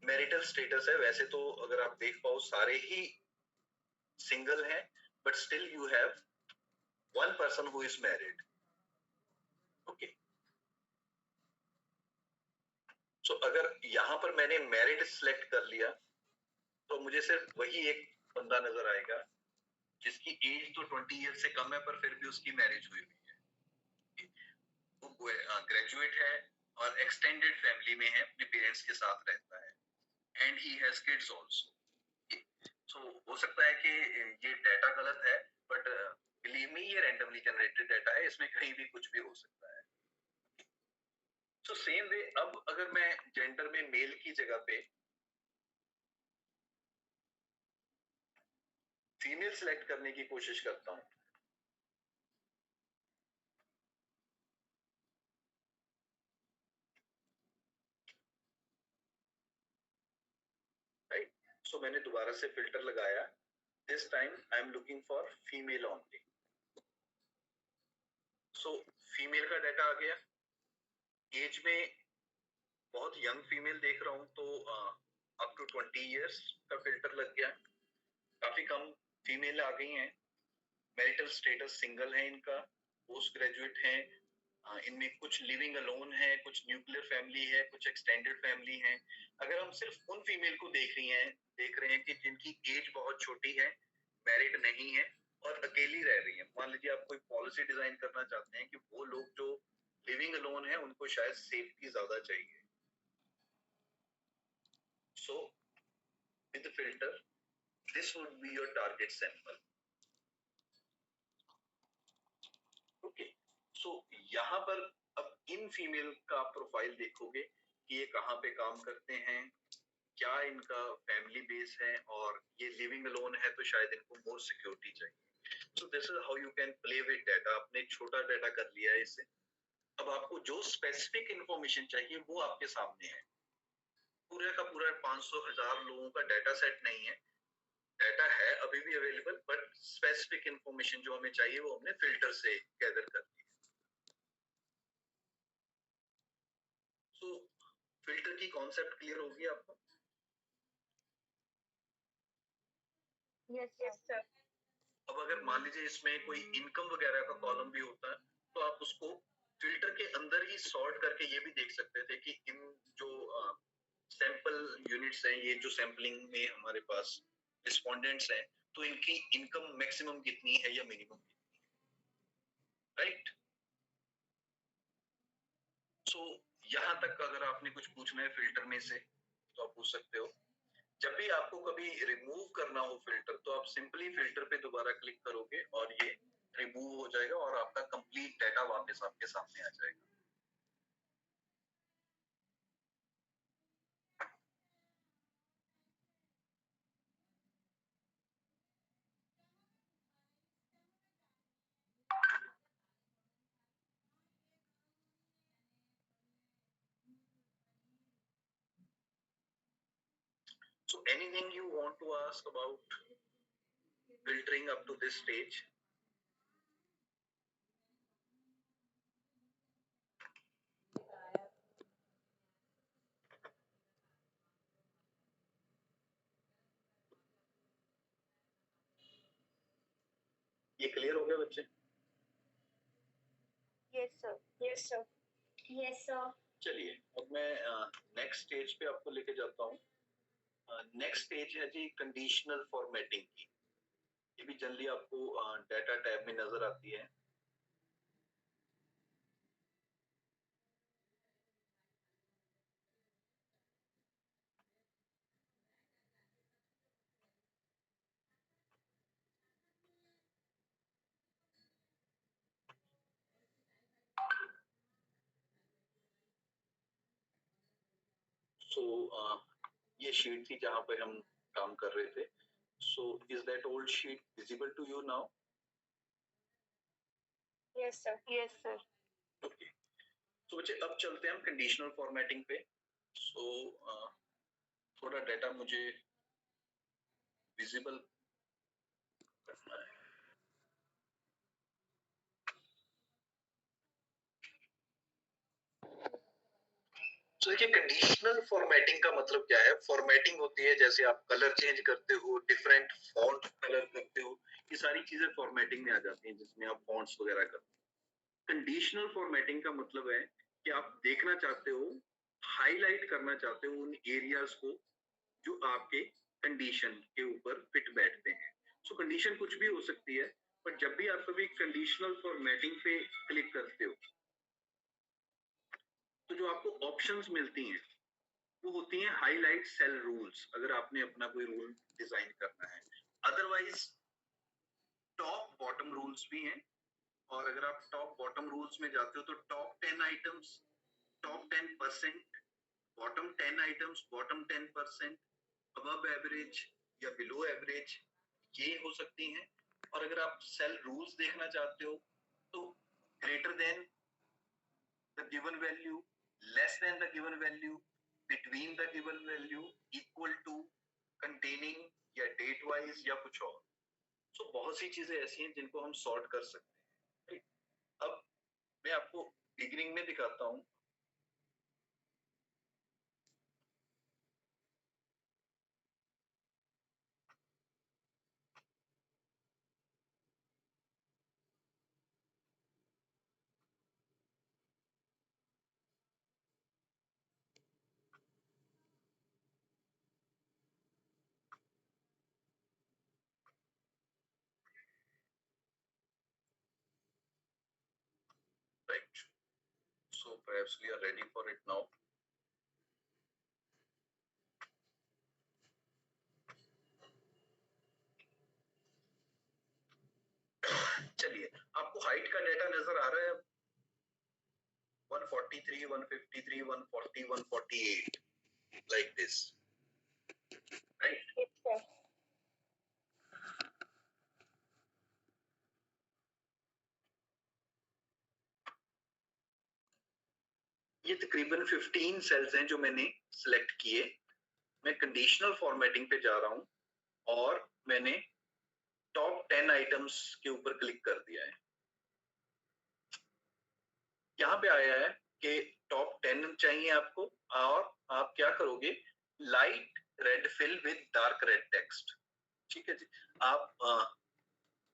मैरिटल स्टेटस है, वैसे तो अगर आप देख पाओ सारे ही सिंगल हैं, but still you have one person who is married. Okay. अगर यहाँ पर मैंने मैरिड सिलेक्ट कर लिया तो मुझे सिर्फ वही एक बंदा नजर आएगा जिसकी एज तो 20 ईयर से कम है पर फिर भी उसकी मैरिज हुई हुई है, वो ग्रेजुएट है और एक्सटेंडेड फैमिली में है, अपने पेरेंट्स के साथ रहता है and he has kids also. So हो सकता है कि ये डाटा गलत है बट बिलीव मी ये रैंडमली जनरेटेड डाटा है, इसमें कहीं भी कुछ भी हो सकता है। सो सेम वे अब अगर मैं जेंडर में मेल की जगह पे फीमेल सिलेक्ट करने की कोशिश करता हूँ, राइट, सो मैंने दोबारा से फिल्टर लगाया, this time I am looking for female only. So female का डाटा आ गया, एज में बहुत यंग फीमेल देख रहा हूँ तो अप टू 20 इयर्स का फिल्टर लग गया, काफी कम फीमेल आ गई हैं, मैरिटल स्टेटस सिंगल है इनका, पोस्ट ग्रेजुएट हैं, इनमें कुछ लिविंग अलोन है, कुछ न्यूक्लियर फैमिली है, कुछ एक्सटेंडेड फैमिली है। अगर हम सिर्फ उन फीमेल को देख रहे हैं कि जिनकी एज बहुत छोटी है, मैरिड नहीं है और अकेली रह रही है, मान लीजिए आप कोई पॉलिसी डिजाइन करना चाहते हैं कि वो लोग जो लिविंग अलोन है उनको शायद सेफ्टी ज्यादा चाहिए, so with filter this would be your target sample. Okay, so यहाँ पर अब इन फीमेल का प्रोफाइल देखोगे कि ये कहाँ पे काम करते हैं, क्या इनका फैमिली बेस है, और ये लिविंग अलोन है तो शायद इनको मोर सिक्योरिटी चाहिए। सो this is how you can play with data. आपने एक छोटा डाटा कर लिया है इससे, अब आपको जो स्पेसिफिक इंफॉर्मेशन चाहिए वो आपके सामने है, पूरा का पूरा 500,000 लोगों का डाटा सेट नहीं है, डाटा है अभी भी अवेलेबल बट स्पेसिफिक इंफॉर्मेशन जो हमें चाहिए वो हमने फिल्टर से गैदर कर ली। सो फिल्टर की कॉन्सेप्ट क्लियर होगी आपको? Yes sir. अब अगर मान लीजिए इसमें कोई इनकम वगैरह का कॉलम भी होता है तो आप उसको फिल्टर के अंदर ही सॉर्ट करके ये भी देख सकते थे कि इन जो सैंपल यूनिट्स हैं, ये जो सैंपलिंग में हमारे पास रिस्पोंडेंट्स हैं, तो इनकी इनकम मैक्सिमम कितनी है या मिनिमम कितनी है, राइट। सो यहाँ तक अगर आपने कुछ पूछना है फिल्टर में से तो आप पूछ सकते हो। जब भी आपको कभी रिमूव करना हो फिल्टर तो आप सिंपली फिल्टर पे दोबारा क्लिक करोगे और ये रिमूव हो जाएगा और आपका कंप्लीट डाटा वापस आपके सामने आ जाएगा। So anything you want to ask about filtering up to this stage? ये क्लियर हो गया बच्चे? Yes sir. Yes, sir. Yes, sir. चलिए अब मैं नेक्स्ट स्टेज पे आपको लेके जाता हूँ। नेक्स्ट स्टेज है जी कंडीशनल फॉर्मेटिंग की, ये भी जनरली आपको डाटा टैब में नजर आती है। सो ये शीट थी जहाँ पे हम काम कर रहे थे। So is that old sheet visible to you now? Yes, sir. Yes sir. Okay, तो बच्चे अब चलते हैं हम कंडीशनल फॉर्मेटिंग पे। सो थोड़ा डाटा मुझे विजिबल करना है। तो देखिए कंडीशनल फॉर्मेटिंग का मतलब क्या है। फॉर्मेटिंग होती है जैसे आप कलर चेंज करते हो, डिफरेंट फॉन्ट कलर करते हो, ये सारी चीजें फॉर्मेटिंग में आ जाती हैं जिसमें आप फॉन्ट्स वगैरह करते हो। कंडीशनल फॉर्मेटिंग का मतलब है कि आप देखना चाहते हो हाईलाइट करना चाहते हो उन एरियाज को जो आपके कंडीशन के ऊपर फिट बैठते हैं। सो कंडीशन कुछ भी हो सकती है, पर जब भी आप कभी कंडीशनल फॉर्मेटिंग पे क्लिक करते हो तो जो आपको ऑप्शंस मिलती हैं वो होती हैं हाईलाइट सेल रूल्स, अगर आपने अपना कोई रूल डिजाइन करना है। अदरवाइज टॉप बॉटम रूल्स भी हैं, और अगर आप टॉप बॉटम रूल्स में जाते हो तो top 10 items, top 10%, bottom 10 items, bottom 10%, above average या बिलो एवरेज, ये हो सकती हैं। और अगर आप सेल रूल्स देखना चाहते हो तो greater than the given value, less than the given value, between the given value, equal to, containing या डेट वाइज या कुछ और। सो बहुत सी चीजें ऐसी हैं जिनको हम सॉर्ट कर सकते हैं। अब मैं आपको बिगिनिंग में दिखाता हूं। Right. So perhaps we are ready for it now. चलिए, आपको हाइट का डेटा नजर आ रहा है? 143, 153, 140, 148, like this, right? Yes, sir. ये तकरीबन 15 सेल्स हैं जो मैंने सिलेक्ट किए। मैं कंडीशनल फॉर्मेटिंग पे जा रहा हूं और मैंने टॉप 10 आइटम्स के ऊपर क्लिक कर दिया है। यहाँ पे आया है कि टॉप 10 चाहिए आपको, और आप क्या करोगे, light red fill with dark red text. ठीक है जी, आप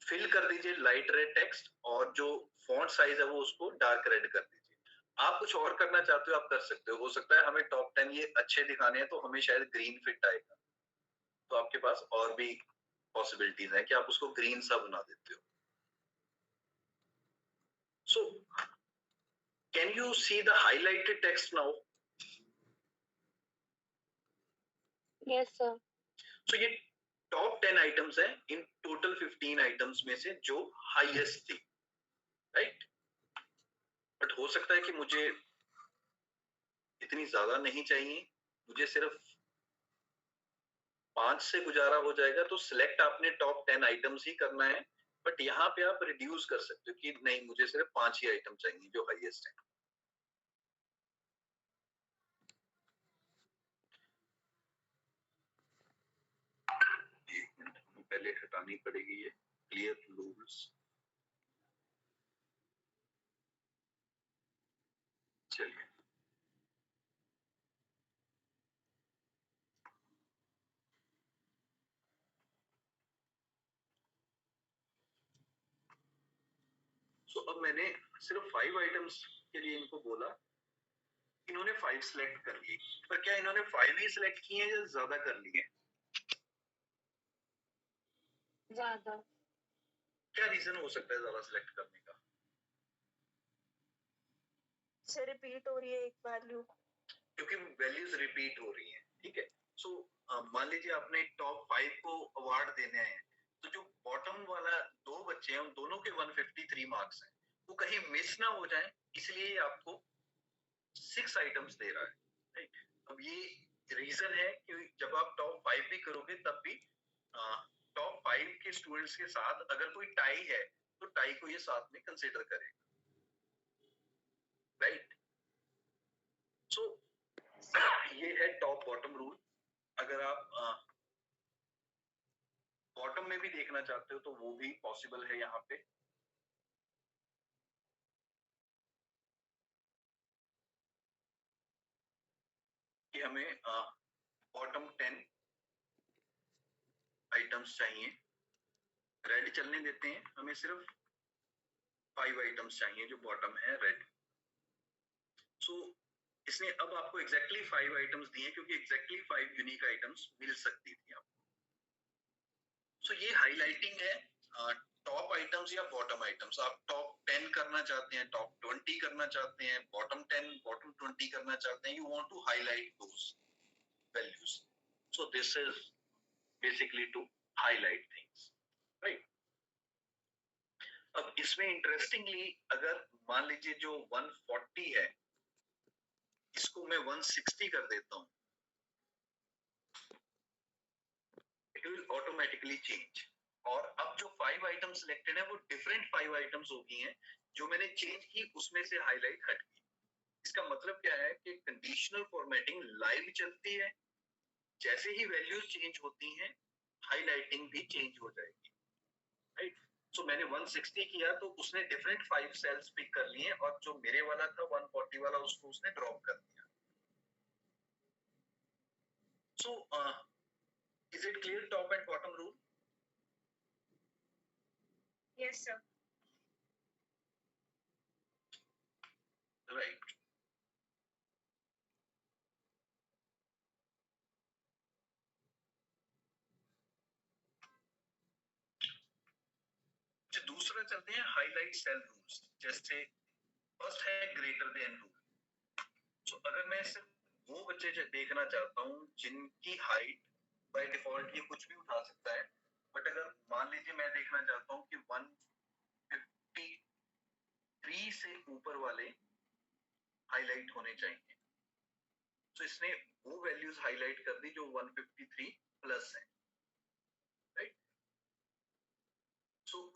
फिल कर दीजिए लाइट रेड टेक्स्ट, और जो फॉन्ट साइज है वो उसको डार्क रेड कर दीजिए। आप कुछ और करना चाहते हो आप कर सकते हो सकता है हमें टॉप 10 ये अच्छे दिखाने हैं तो हमें शायद ग्रीन फिट आएगा, तो आपके पास और भी पॉसिबिलिटीज है कि आप उसको ग्रीन सा बना देते हो। So can you see the highlighted text now? Yes, sir. सो ये टॉप 10 आइटम्स है इन टोटल 15 आइटम्स में से जो हाईएस्ट थी, राइट? बट हो सकता है कि मुझे इतनी ज्यादा नहीं चाहिए, मुझे सिर्फ 5 से गुजारा हो जाएगा, तो सिलेक्ट आपने टॉप 10 आइटम्स ही करना है। बट यहाँ पे आप रिड्यूस कर सकते हो कि नहीं मुझे सिर्फ 5 ही आइटम चाहिए जो हाईएस्ट है। एक मिनट, हमें पहले हटानी पड़ेगी ये क्लियर रूल्स। चलिए, सो अब मैंने सिर्फ 5 आइटम्स के लिए इनको बोला, इन्होंने 5 सिलेक्ट कर ली, पर क्या इन्होंने 5 ही सिलेक्ट किए हैं या ज्यादा कर लिए? ज्यादा। क्या रीजन हो सकता है ज्यादा सिलेक्ट करने का? सर रिपीट हो रही है एक वैल्यू, क्योंकि वैल्यूज रिपीट हो रही हैं। ठीक है, सो मान लीजिए आपने टॉप 5 को अवार्ड देने हैं, तो जो बॉटम वाला 2 बच्चे हैं उन दोनों के 153 मार्क्स हैं, वो कहीं मिस ना हो जाए, इसलिए आपको 6 आइटम्स दे रहा है, राइट? अब ये रीजन है कि जब आप टॉप 5 भी करोगे तब भी टॉप 5 के स्टूडेंट्स के साथ अगर कोई टाई है तो टाई को ये साथ में कंसीडर करेगा, राइट? सो ये है टॉप बॉटम रूल। अगर आप बॉटम में भी देखना चाहते हो तो वो भी पॉसिबल है यहाँ पे। कि हमें बॉटम 10 आइटम्स चाहिए, रेड चलने देते हैं, हमें सिर्फ 5 आइटम्स चाहिए जो बॉटम है रेड। सो इसने अब आपको एग्जैक्टली 5 आइटम्स दिए क्योंकि एग्जैक्टली 5 यूनिक आइटम्स मिल सकती थी आपको। सो ये हाईलाइटिंग है टॉप आइटम्स या बॉटम आइटम्स। आप टॉप 10 करना चाहते हैं, टॉप 20 करना चाहते हैं, बॉटम 10 बॉटम 20 करना चाहते हैं, you want to highlight those values. So this is basically to highlight things, right. अब इसमें इंटरेस्टिंगली अगर मान लीजिए जो 140 है इसको मैं 160 कर देता हूं, इट विल ऑटोमेटिकली चेंज। और अब जो 5 आइटम सिलेक्टेड है वो डिफरेंट 5 आइटम्स हो गई हैं, जो मैंने चेंज की उसमें से हाईलाइट हट गई। इसका मतलब क्या है कि कंडीशनल फॉर्मेटिंग लाइव चलती है, जैसे ही वैल्यूज चेंज होती हैं हाईलाइटिंग भी चेंज हो जाएगी, राइट। सो मैंने 160 किया तो उसने डिफरेंट 5 सेल्स पिक कर लिए और जो मेरे वाला था 140 वाला उसको उसने ड्रॉप कर दिया। So is it clear top and bottom rule? Yes, sir. Right. दूसरा चलते हैं हाईलाइट सेल रूल्स। जैसे फर्स्ट है ग्रेटर देन रूल। सो अगर मैं सिर्फ वो बच्चे देखना चाहता हूँ जिनकी हाइट बाय डिफॉल्ट ये कुछ भी उठा सकता है, बट अगर मान लीजिए मैं देखना चाहता हूँ कि 153 से ऊपर वाले हाईलाइट होने चाहिए, तो इसने वो वैल्यूज हाईलाइट कर दी जो 153 प्लस है, राइट। सो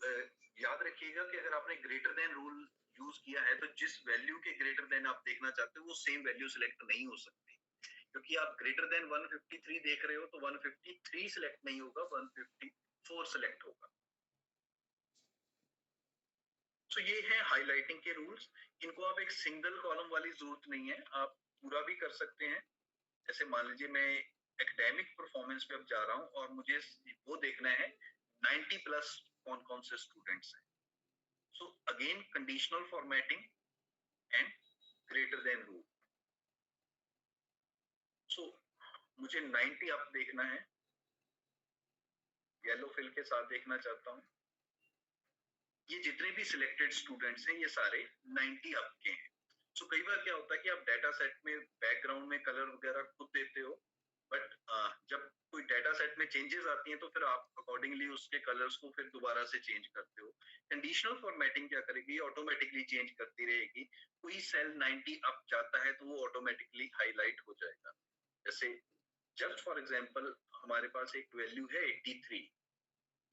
याद रखिएगा कि अगर आपने ग्रेटर देन रूल यूज किया है तो जिस वैल्यू के ग्रेटर देन आप देखना चाहते हो वो सेम वैल्यू सिलेक्ट नहीं हो सकती, क्योंकि आप ग्रेटर देन 153 देख रहे हो तो 153 सिलेक्ट नहीं होगा, 154 सिलेक्ट होगा। तो ये है हाईलाइटिंग के रूल्स। इनको आप एक सिंगल कॉलम वाली जरूरत नहीं है, आप पूरा भी कर सकते हैं। जैसे मान लीजिए मैं एकेडमिक परफॉर्मेंस पे अब जा रहा हूं और मुझे वो देखना है 90 प्लस कौन कौन से स्टूडेंट्स हैं। So again conditional formatting and greater than rule. So मुझे 90 अप देखना है, येलो फिल के साथ देखना चाहता हूं। ये जितने भी सिलेक्टेड स्टूडेंट्स हैं ये सारे 90 अप के हैं। सो कई बार क्या होता है कि आप डाटा सेट में बैकग्राउंड में कलर वगैरह खुद देते हो, बट जब कोई डाटा सेट में चेंजेस आती हैं तो फिर आप अकॉर्डिंगली उसके कलर्स को फिर दोबारा से चेंज करते हो। कंडीशनल फॉर्मेटिंग क्या करेगी, ऑटोमेटिकली चेंज करती रहेगी। कोई सेल 90 अप जाता है तो वो ऑटोमेटिकली हाईलाइट हो जाएगा। जैसे जस्ट फॉर एग्जांपल हमारे पास एक वैल्यू है 83,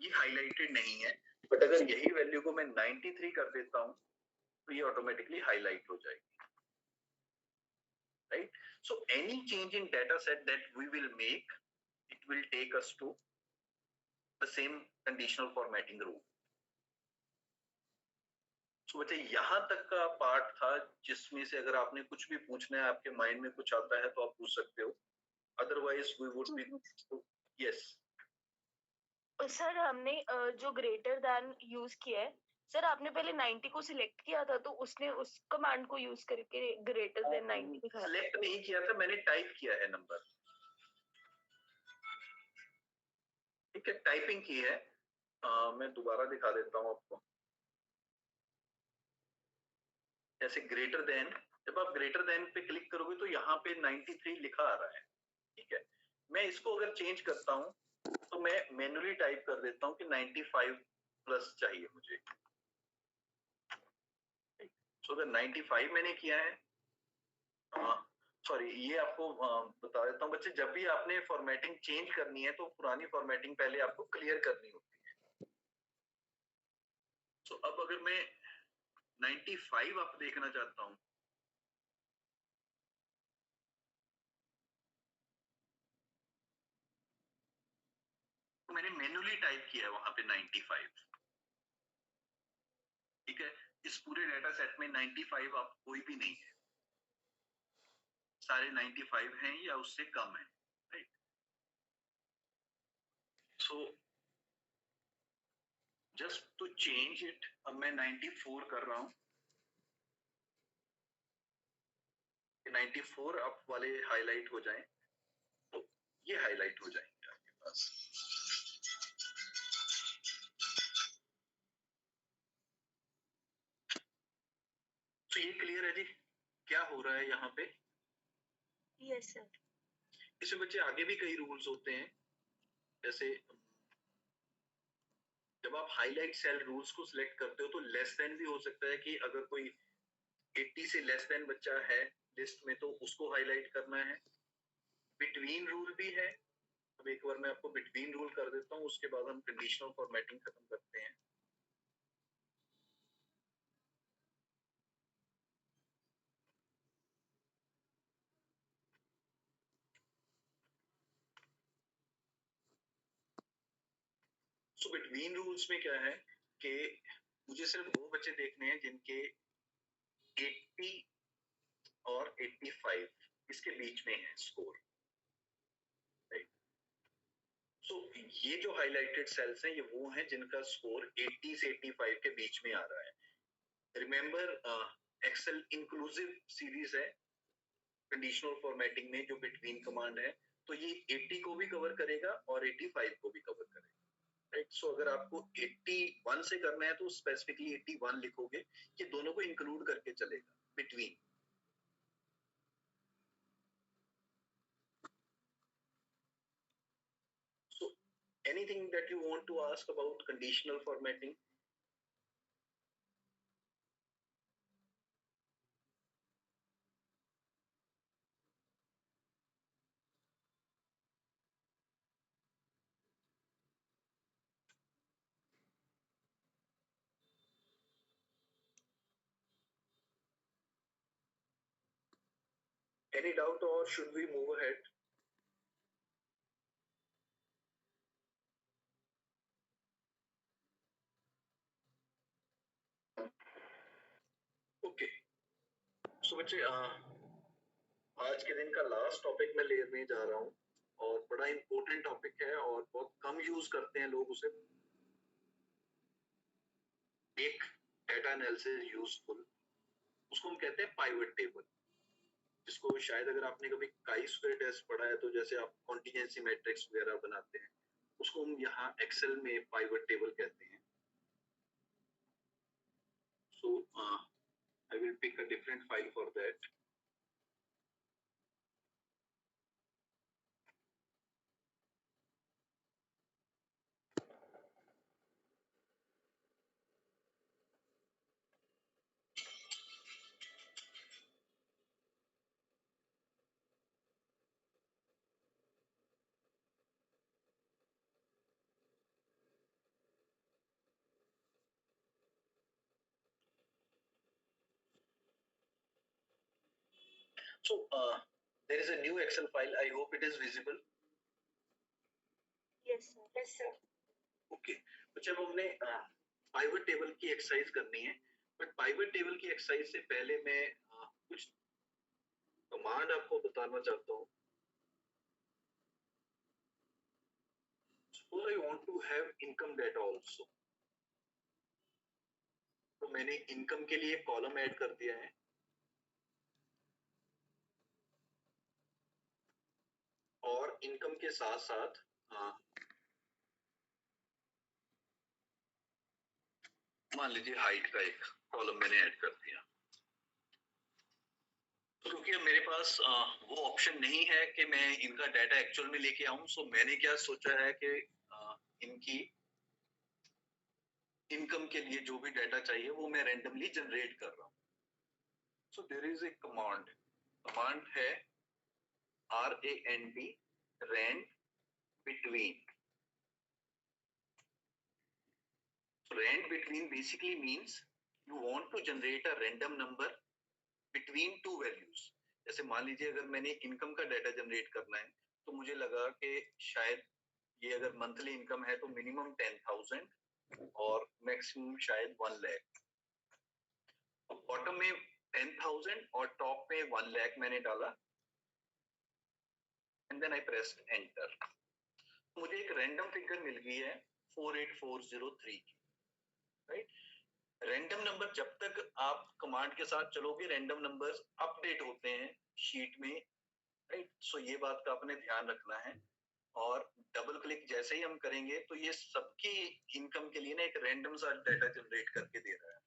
ये हाईलाइटेड नहीं है, बट अगर यही वैल्यू को मैं 93 कर देता हूं तो ये ऑटोमेटिकली हाईलाइट हो जाएगी, right. So any change in data set that we will make, it will take us to the same conditional formatting rule. So बच्चे यहाँ तक का पार्ट था जिसमें से अगर आपने कुछ भी पूछना है, आपके माइंड में कुछ आता है तो आप पूछ सकते हो, otherwise we would be yes. Sir हमने जो ग्रेटर देन यूज किया है, सर आपने पहले 90 को सिलेक्ट किया था तो उसने उस कमांड को यूज करके ग्रेटर देन 90 दिखाया। सिलेक्ट नहीं किया था, मैंने टाइप किया है नंबर, ठीक है, टाइपिंग की है। मैं दोबारा दिखा देता हूँ आपको। जैसे ग्रेटर देन, जब आप ग्रेटर देन पे क्लिक करोगे तो यहाँ पे 93 लिखा आ रहा है, ठीक है। मैं इसको अगर चेंज करता हूँ तो मैं मैन्युअली टाइप कर देता हूँ कि 95 प्लस चाहिए मुझे। तो अगर 95 मैंने किया है, सॉरी ये आपको बता देता हूँ बच्चे, जब भी आपने फॉर्मेटिंग चेंज करनी है तो पुरानी फॉर्मेटिंग पहले आपको क्लियर करनी होती है। तो अब अगर मैं 95 आप देखना चाहता हूँ, तो मैंने मैन्युअली टाइप किया है वहां पे 95, ठीक है। इस पूरे डाटा सेट में 95 आप कोई भी नहीं है, सारे 95 हैं या उससे कम है, right. So just to change it, अब मैं 94 कर रहा हूं, 94 अप वाले हाईलाइट हो जाएं तो ये हाईलाइट हो जाएंगे आपके पास। तो ये क्लियर है जी क्या हो रहा है यहाँ पे? Yes sir. इसमें बच्चे आगे भी कई रूल्स होते हैं, जैसे जब आप हाईलाइट सेल रूल्स को सिलेक्ट करते हो तो लेस देन भी हो सकता है कि अगर कोई 80 से लेस देन बच्चा है लिस्ट में तो उसको हाईलाइट करना है। बिटवीन रूल भी है। अब एक बार मैं आपको बिटवीन रूल कर देता हूँ, उसके बाद हम कंडीशनल फॉर्मेटिंग खत्म करते हैं। सो बिटवीन रूल्स में क्या है कि मुझे सिर्फ वो बच्चे देखने हैं जिनके 80 और 85 इसके बीच में है स्कोर। सो ये जो हाईलाइटेड सेल्स हैं ये वो हैं जिनका स्कोर 80 से 85 के बीच में आ रहा है। रिमेंबर एक्सेल इंक्लूसिव सीरीज है कंडीशनल फॉर्मेटिंग में जो बिटवीन कमांड है, तो ये 80 को भी कवर करेगा और 85 को भी कवर करेगा। राइट, सो अगर आपको 81 से करना है तो स्पेसिफिकली 81 लिखोगे, ये दोनों को इंक्लूड करके चलेगा between. So anything that you want to ask about conditional formatting? Any doubt or should we move ahead? Okay. So बच्चे आज के दिन का लास्ट टॉपिक मैं लेने जा रहा हूँ और बड़ा इंपॉर्टेंट टॉपिक है और बहुत कम यूज करते हैं लोग उसे। एक डेटा एनालिसिस यूजफुल, उसको हम कहते हैं पाइवट टेबल, जिसको शायद अगर आपने कभी काई स्क्वायर टेस्ट पढ़ा है तो जैसे आप कॉन्टिजेंसी मैट्रिक्स वगैरह बनाते हैं उसको हम यहाँ एक्सेल में पाइवट टेबल कहते हैं। सो I will pick a different file for that. So there is a new Excel file. I hope it is visible. Yes sir. Yes, sir. Okay. तो जब हमने पाइवट टेबल की एक्सरसाइज करनी है, बट पाइवट टेबल की एक्सरसाइज से पहले मैं कुछ कमांड आपको बताना चाहता हूँ। Suppose I want to have income data also. तो मैंने इनकम के लिए कॉलम ऐड कर दिया है और इनकम के साथ साथ मान लीजिए हाइट का एक कॉलम मैंने ऐड कर दिया। क्योंकि अब मेरे पास वो ऑप्शन नहीं है कि मैं इनका डाटा एक्चुअल में लेके आऊं, सो मैंने क्या सोचा है कि इनकी इनकम के लिए जो भी डाटा चाहिए वो मैं रैंडमली जनरेट कर रहा हूं। So there is a command है RAND rand between. Rand between basically means you want to generate a random number between two values. जैसे मान लीजिए अगर मैंने इनकम का डाटा जनरेट करना है तो मुझे लगा कि शायद ये अगर मंथली इनकम है तो मिनिमम 10,000 और मैक्सिमम शायद 1 लाख। तो बॉटम में 10,000 और टॉप में 1 लाख मैंने डाला and then I pressed enter. मुझे एक रैंडम फिगर मिल गई है 48403 की, राइट। रैंडम नंबर जब तक आप कमांड के साथ चलोगे रैंडम नंबर्स अपडेट होते हैं शीट में, राइट। सो ये बात का आपने ध्यान रखना है। और डबल क्लिक जैसे ही हम करेंगे तो ये सबकी इनकम के लिए ना एक रैंडम सा डाटा जनरेट करके दे रहा है।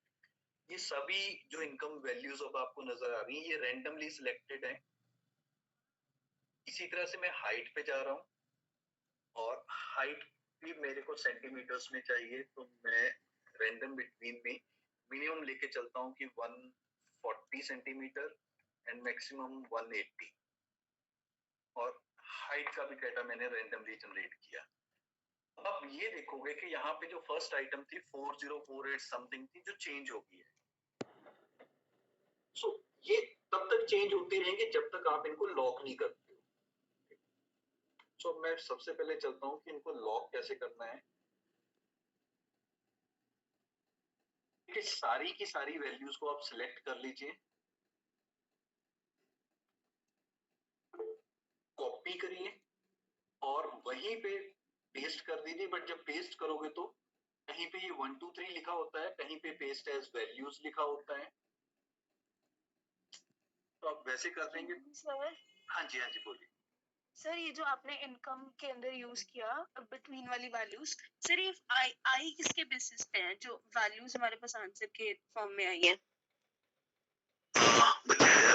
ये सभी जो इनकम वैल्यूज अब आपको नजर आ रही है ये रैंडमली सिलेक्टेड है। इसी तरह से मैं हाइट पे जा रहा हूँ और हाइट भी मेरे को सेंटीमीटर्स में चाहिए, तो मैं रैंडम बिटवीन में मिनिमम लेके चलता हूँ कि 140 सेंटीमीटर एंड मैक्सिमम 180। और हाइट का भी डाटा मैंने रैंडमली जनरेट किया। अब आप ये देखोगे कि यहाँ पे जो फर्स्ट आइटम थी 4048 समथिंग थी जो चेंज हो गई है। सो ये तब तक चेंज होती रहेंगे जब तक आप इनको लॉक नहीं करते हो। सो मैं सबसे पहले चलता हूँ कि इनको लॉक कैसे करना है। कि सारी की सारी वैल्यूज को आप सिलेक्ट कर लीजिए, कॉपी करिए और वहीं पे पेस्ट कर दीजिए। बट जब पेस्ट करोगे तो कहीं पे ये 1 2 3 लिखा होता है, कहीं पे पेस्ट एज वैल्यूज लिखा होता है, तो आप वैसे कर देंगे। सर हाँ जी बोलिए। सर ये जो आपने इनकम के अंदर यूज किया बिटवीन वाली वैल्यूज, सर ये आई किसके बेसिस पे है जो वैल्यूज हमारे पास आंसर के फॉर्म में आई है?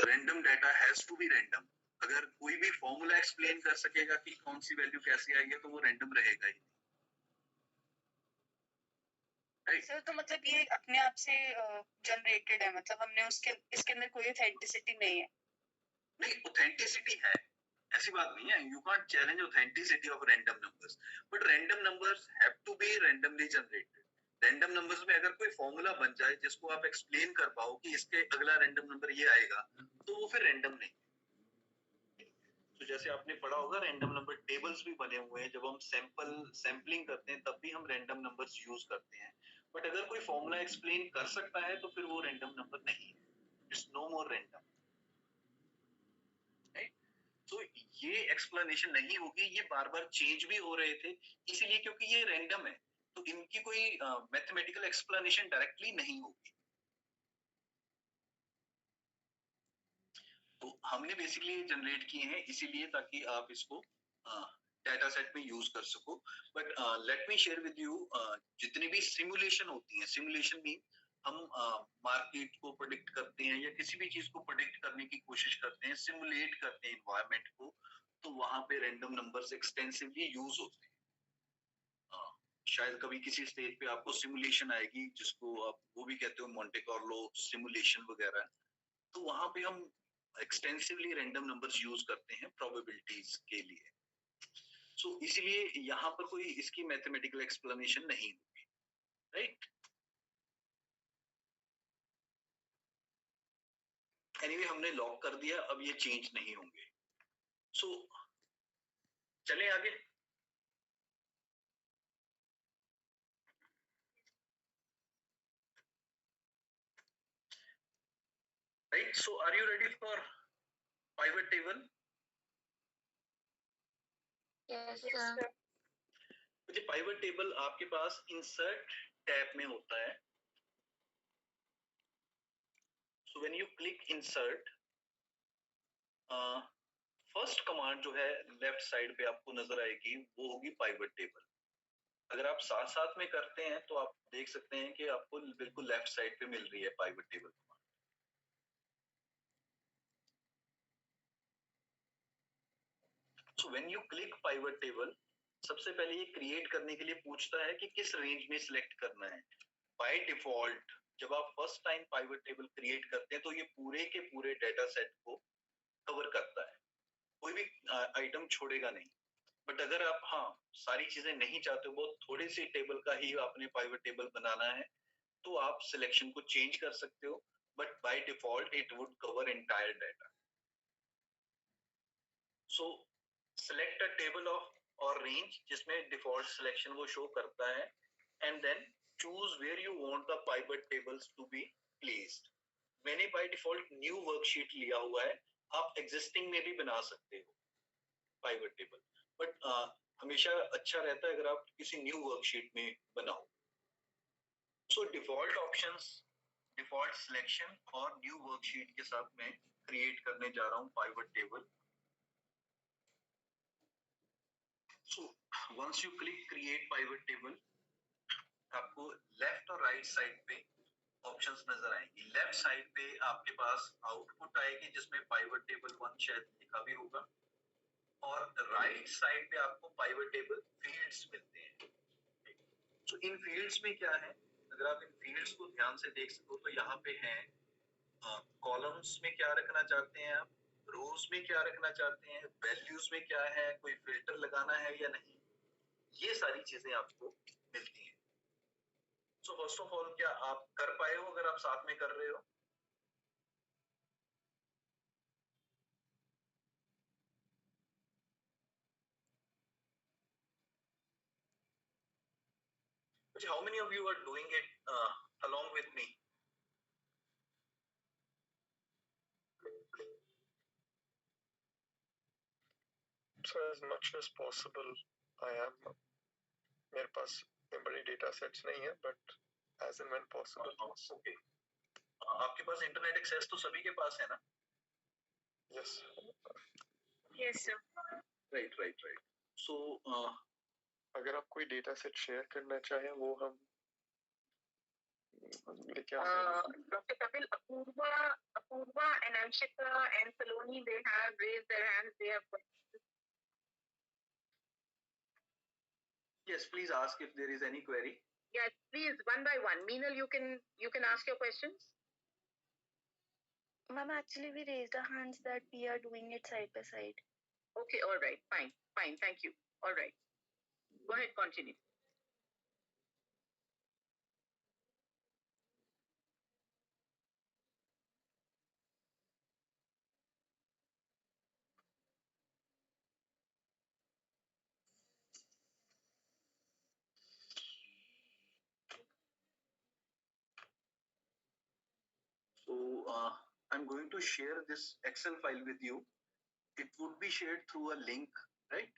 Random data has to be random. अगर कोई भी फॉर्मूला एक्सप्लेन कर सकेगा कि कौन सी वैल्यू कैसे आई है तो वो रैंडम रहेगा ही। सर तो मतलब ये अपने आप से जनरेटेड है, मतलब हमने उसके इसके अंदर कोई ऑथेंटिसिटी नहीं है? नहीं, ऑथेंटिसिटी है, ऐसी बात नहीं है। You can't challenge authenticity of random numbers, but random numbers have to be randomly generated. Random numbers में अगर कोई फॉर्मूला बन जाए जिसको आप एक्सप्लेन कर पाओ कि इसके अगला रैंडम नंबर ये आएगा तो वो फिर रैंडम नहीं। तो जैसे आपने पढ़ा होगा रैंडम नंबर टेबल्स भी बने हुए हैं, जब हम सैंपलिंग करते हैं तब भी हम रैंडम नंबर्स यूज करते हैं। बट अगर कोई फॉर्मूला एक्सप्लेन कर सकता है तो फिर वो रैंडम नंबर नहीं है, इट्स नो मोर रैंडम। तो ये एक्सप्लेनेशन नहीं होगी, ये बार बार चेंज भी हो रहे थे इसीलिए क्योंकि ये रैंडम है, तो इनकी कोई मैथमेटिकल एक्सप्लेनेशन डायरेक्टली नहीं होगी। तो हमने बेसिकली जनरेट किए हैं इसीलिए ताकि आप इसको डाटा सेट में यूज कर सको। But let me share with you, जितनी भी सिमुलेशन होती हैं, सिमुलेशन भी हम मार्केट को प्रेडिक्ट करते हैं या किसी भी चीज को प्रेडिक्ट करने की कोशिश करते हैं, सिमुलेट करते हैं एनवायरनमेंट को, तो वहां पे रैंडम नंबर्स एक्सटेंसिवली यूज होते हैं। शायद कभी किसी स्टेज पे आपको सिमुलेशन आएगी जिसको आप वो भी कहते हो मोंटे कार्लो सिमुलेशन वगैरह, तो वहां पे हम एक्सटेंसिवली रैंडम नंबर्स यूज करते हैं प्रोबेबिलिटीज के लिए। सो इसलिए यहाँ पर कोई इसकी मैथमेटिकल एक्सप्लेनेशन नहीं होगी, राइट। एनीवे हमने लॉक कर दिया, अब ये चेंज नहीं होंगे। सो चलें आगे। Right, so are you ready for pivot table? Yes sir. मुझे पाइवट टेबल आपके पास इंसर्ट टैब में होता है। So when you click insert, first command जो है लेफ्ट साइड पे आपको नजर आएगी वो होगी पाइवट टेबल। अगर आप साथ साथ में करते हैं तो आप देख सकते हैं कि आपको बिल्कुल लेफ्ट साइड पे मिल रही है pivot table. So when you click pivot table, सबसे पहले ये क्रिएट करने के लिए पूछता है कि किस रेंज में सिलेक्ट करना है। बाय डिफॉल्ट जब आप first time pivot table create करते हैं तो ये पूरे के पूरे डाटा सेट को कवर करता है, कोई भी आइटम छोड़ेगा नहीं। बट अगर आप सारी चीजें नहीं चाहते हो, बहुत थोड़े से टेबल का ही आपने पाइवट टेबल बनाना है, तो आप सिलेक्शन को चेंज कर सकते हो, but by default it would cover entire data. So select a table of or range जिसमें डिफॉल्ट सिलेक्शन वो शो करता है, and then choose where you want the pivot tables to be placed. मैंने बाय डिफॉल्ट न्यू वर्कशीट लिया हुआ है, आप एग्जिस्टिंग में भी बना सकते हो पाइवट टेबल, बट हमेशा अच्छा रहता है अगर आप किसी न्यू वर्कशीट में बनाओ। So default options, default selection और new worksheet के साथ मैं create करने जा रहा हूँ pivot table. So once you click create pivot table, आपको left और right side पे options नजर आएंगी. Left side पे आपके पास output आएगी जिसमें pivot table 1 शायद लिखा भी होगा, और right side पे आपको pivot table fields मिलते हैं. So इन fields में क्या है, अगर आप इन fields को ध्यान से देख सको तो यहाँ पे हैं कॉलम्स में क्या रखना चाहते हैं आप, रोज में क्या रखना चाहते हैं, वैल्यूज में क्या है, कोई फिल्टर लगाना है या नहीं, ये सारी चीजें आपको मिलती हैं. सो फर्स्ट ऑफ ऑल क्या आप कर पाए हो अगर आप साथ में कर रहे हो? How many of you are doing it along with me? So as much as possible, I am. मेरे पास इतने बड़े डेटा सेट्स नहीं है, but as and when possible. Okay. आपके पास इंटरनेट एक्सेस तो सभी के पास है ना? Yes. Yes, sir. Right. So अगर आप कोई डेटा सेट शेयर करना चाहें वो हम लेके आ Dr. Kapil, Apurva and Anshika and Saloni, they have raised their hands. They have questions. yes, please ask if there is any query. Yes, please, one by one. Meenal, you can ask your questions. Ma'am, actually we raised our hands that we are doing it side by side. Okay, all right, fine, thank you. All right, go ahead, continue. So I'm going to share this Excel file with you. It would be shared through a link, right?